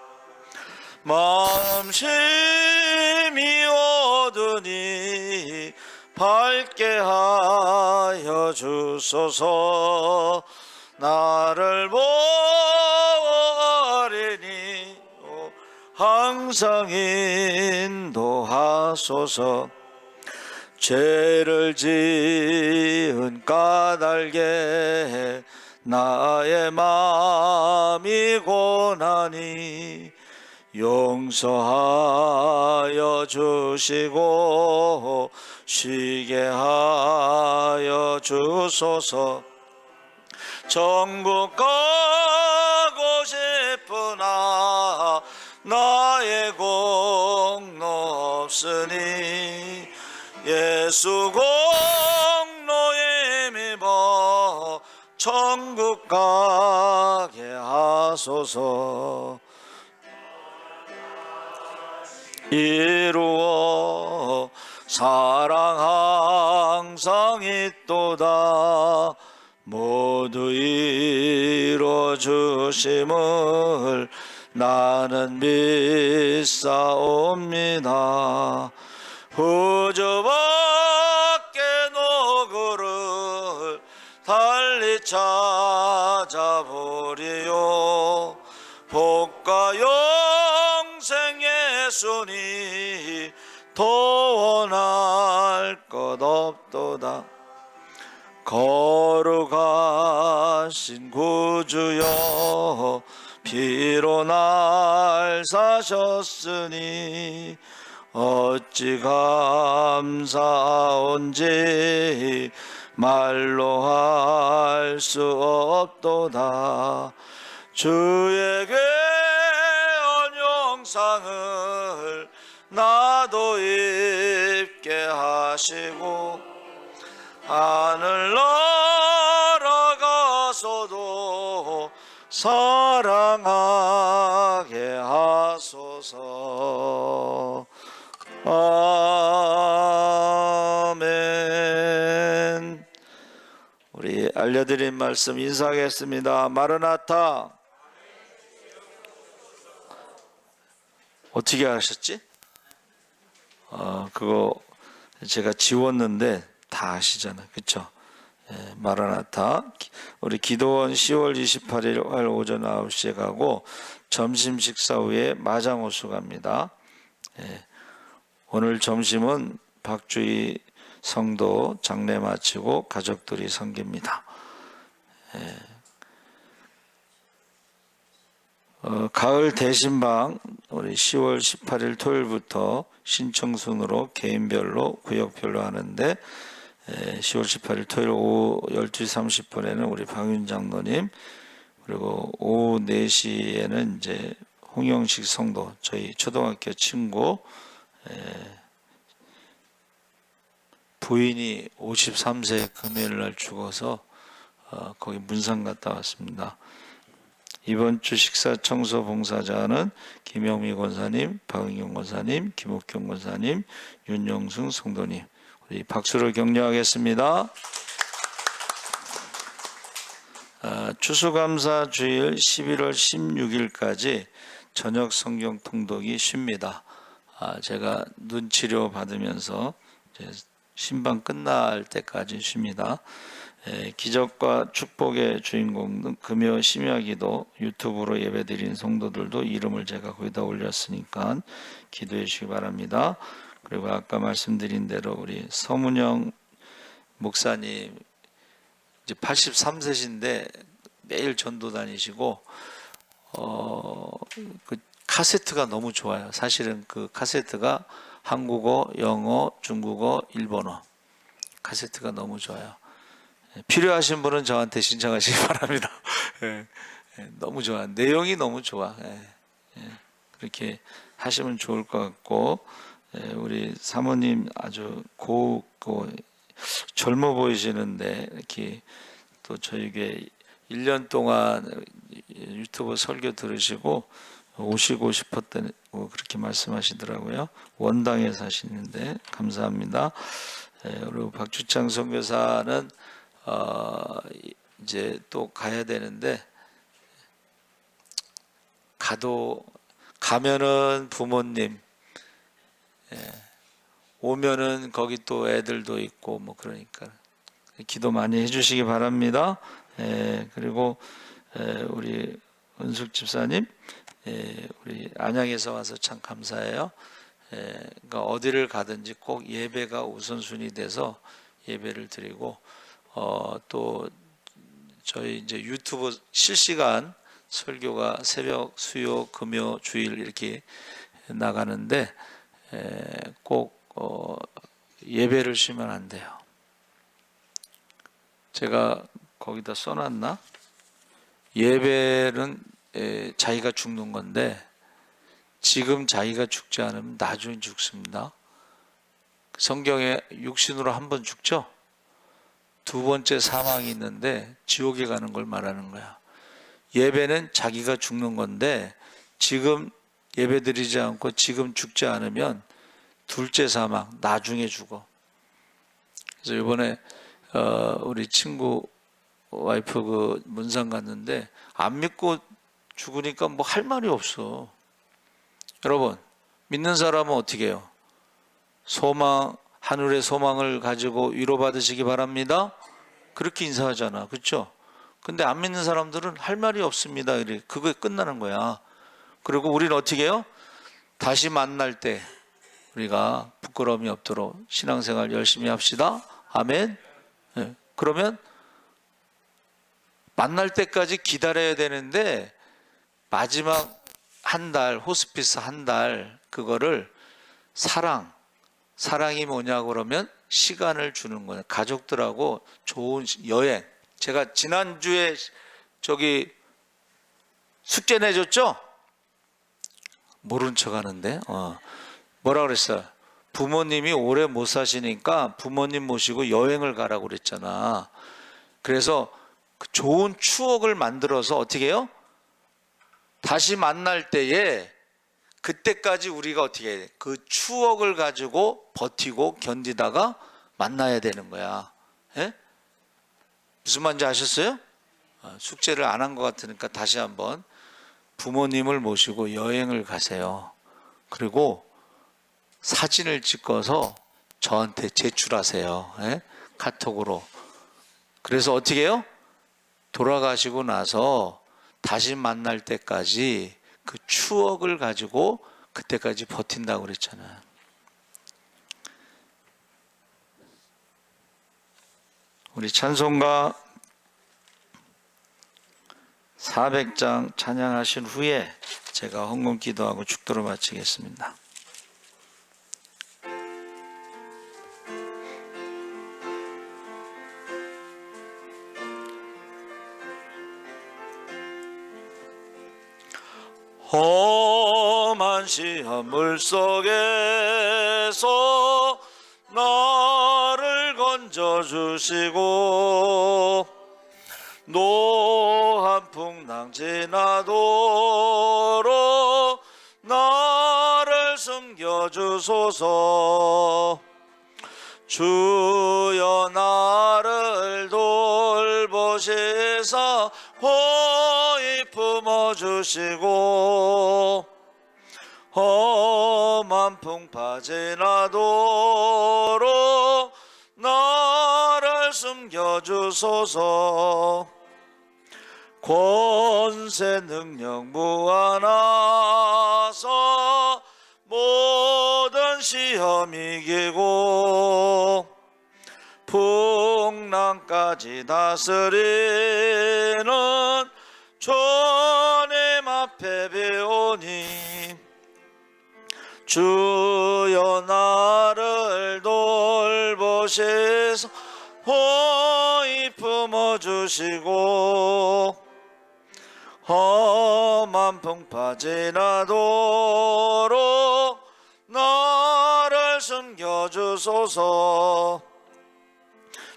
마음심이 어두니 밝게 하여 주소서. 나를 보아리니 항상 인도하소서. 죄를 지은 까닭에 나의 마음이 고나니 용서하여 주시고 쉬게 하여 주소서. 천국 가고 싶으나 나의 공로 없으니 예수 공로에 힘입어 천국 가게 하소서. 이루어 사랑 항상 있도다. 모두 이루어 주심을 나는 믿사옵니다. 우주 밖의 노구를 달리 찾아보리요. 복과 영생 예수니 더 원할 것 없도다. 거룩하신 구주여, 피로 날 사셨으니 어찌 감사한지 말로 할 수 없도다. 주에게 언영상을 나도 입게 하시고 하늘 날아가서도 사랑하게 하소서. 아멘. 알려드린 말씀 인사하겠습니다. 마르나타. 어떻게 하셨지? 그거 제가 지웠는데 다 아시잖아요. 그렇죠? 예, 마라나타. 우리 기도원 10월 28일 화요일 오전 9시에 가고 점심 식사 후에 마장호수 갑니다. 예, 오늘 점심은 박주희 성도 장례 마치고 가족들이 섬깁니다. 예. 가을 대신방 우리 10월 18일 토요일부터 신청 순으로 개인별로 구역별로 하는데 10월 18일 토요일 오후 12시 30분에는 우리 방윤 장로님, 그리고 오후 4시에는 이제 홍영식 성도, 저희 초등학교 친구, 부인이 53세 금요일 날 죽어서 거기 문산 갔다 왔습니다. 이번 주 식사 청소 봉사자는 김영미 권사님, 박은경 권사님, 김옥경 권사님, 윤영승 성도님. 우리 박수로 격려하겠습니다. 추수감사 주일 11월 16일까지 저녁 성경 통독이 쉽니다. 제가 눈치료 받으면서 이제 신방 끝날 때까지 쉽니다. 기적과 축복의 주인공 금요 심야기도 유튜브로 예배드린 성도들도 이름을 제가 거기다 올렸으니까 기도해 주시기 바랍니다. 그리고 아까 말씀드린 대로 우리 서문영 목사님 이제 83세신데 매일 전도 다니시고 그 카세트가 너무 좋아요. 사실은 그 카세트가 한국어, 영어, 중국어, 일본어 카세트가 너무 좋아요. 필요하신 분은 저한테 신청하시기 바랍니다. 너무 좋아. 내용이 너무 좋아. 그렇게 하시면 좋을 것 같고, 우리 사모님 아주 고우고 젊어 보이시는데 이렇게 또 저에게 1년 동안 유튜브 설교 들으시고 오시고 싶었다고 그렇게 말씀하시더라고요. 원당에 사시는데 감사합니다. 그리고 박주창 선교사는 이제 또 가야 되는데 가면은 부모님, 오면은 거기 또 애들도 있고 뭐 그러니까 기도 많이 해주시기 바랍니다. 그리고 우리 은숙 집사님, 우리 안양에서 와서 참 감사해요. 그러니까 어디를 가든지 꼭 예배가 우선순위 돼서 예배를 드리고 또 저희 이제 유튜브 실시간 설교가 새벽, 수요, 금요, 주일 이렇게 나가는데 꼭 예배를 쉬면 안 돼요. 제가 거기다 써놨나? 예배는 자기가 죽는 건데 지금 자기가 죽지 않으면 나중에 죽습니다. 성경에 육신으로 한 번 죽죠? 두 번째 사망이 있는데 지옥에 가는 걸 말하는 거야. 예배는 자기가 죽는 건데 지금 예배드리지 않고 지금 죽지 않으면 둘째 사망, 나중에 죽어. 그래서 이번에 우리 친구 와이프 그 문산 갔는데 안 믿고 죽으니까 뭐 할 말이 없어. 여러분, 믿는 사람은 어떻게 해요? 소망, 하늘의 소망을 가지고 위로받으시기 바랍니다. 그렇게 인사하잖아. 그렇죠? 근데 안 믿는 사람들은 할 말이 없습니다. 그거에 끝나는 거야. 그리고 우리는 어떻게 해요? 다시 만날 때 우리가 부끄러움이 없도록 신앙생활 열심히 합시다. 아멘. 그러면 만날 때까지 기다려야 되는데 마지막 한 달, 호스피스 한 달, 그거를 사랑이 뭐냐고 그러면 시간을 주는 거예요. 가족들하고 좋은 여행. 제가 지난주에 저기 숙제 내줬죠? 모른 척 하는데 뭐라 그랬어요? 부모님이 오래 못 사시니까 부모님 모시고 여행을 가라고 그랬잖아. 그래서 그 좋은 추억을 만들어서 어떻게 해요? 다시 만날 때에 그때까지 우리가 어떻게 해야 돼? 그 추억을 가지고 버티고 견디다가 만나야 되는 거야. 예? 무슨 말인지 아셨어요? 숙제를 안 한 것 같으니까 다시 한번 부모님을 모시고 여행을 가세요. 그리고 사진을 찍어서 저한테 제출하세요. 예? 카톡으로. 그래서 어떻게 해요? 돌아가시고 나서 다시 만날 때까지 그 추억을 가지고 그때까지 버틴다고 그랬잖아요. 우리 찬송가 400장 찬양하신 후에 제가 헌금 기도하고 축도를 마치겠습니다. 험한 시험 물속에서 나를 건져주시고 노한 풍랑 지나도록 나를 숨겨주소서. 주여 나를 돌보시사 호히 품어주시고 험한 풍파 지나도록 나를 숨겨주소서. 권세 능력 무한하사 모든 시험 이기고 풍랑까지 다스리는 주님 앞에 배우니 주여 나를 돌보시소 호히 품어주시고 험한 풍파 지나도록 나를 숨겨주소서.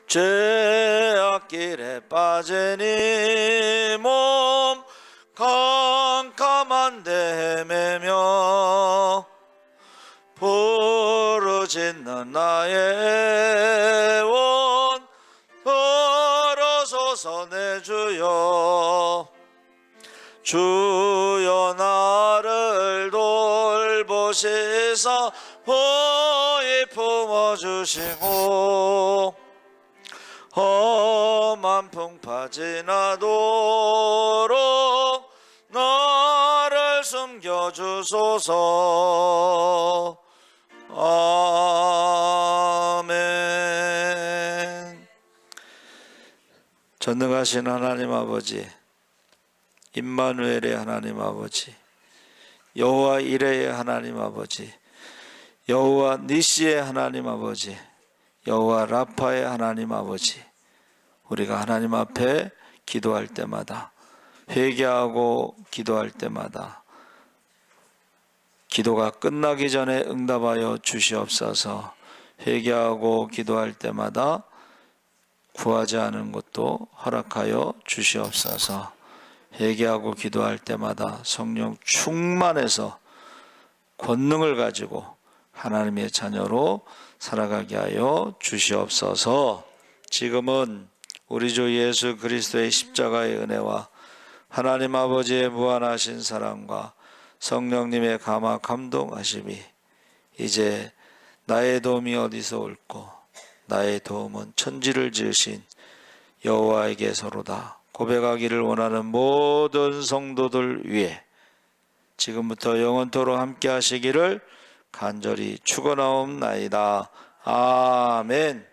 죄악길에 빠진 이 몸 캄캄한데 헤매며 부르짖는 나의 원 들어서서 내 주여. 주여 나를 돌보시사 호히 품어주시고 험한 풍파 지나도록 나를 숨겨주소서. 아멘. 전능하신 하나님 아버지, 임마누엘의 하나님 아버지, 여호와 이레의 하나님 아버지, 여호와 니시의 하나님 아버지, 여호와 라파의 하나님 아버지, 우리가 하나님 앞에 기도할 때마다, 회개하고 기도할 때마다 기도가 끝나기 전에 응답하여 주시옵소서. 회개하고 기도할 때마다 구하지 않은 것도 허락하여 주시옵소서. 회개하고 기도할 때마다 성령 충만해서 권능을 가지고 하나님의 자녀로 살아가게 하여 주시옵소서. 지금은 우리 주 예수 그리스도의 십자가의 은혜와 하나님 아버지의 무한하신 사랑과 성령님의 감화 감동하심이 이제 나의 도움이 어디서 올꼬 나의 도움은 천지를 지으신 여호와에게서로다 고백하기를 원하는 모든 성도들 위해 지금부터 영원토록 함께 하시기를 간절히 축원하옵나이다. 아멘.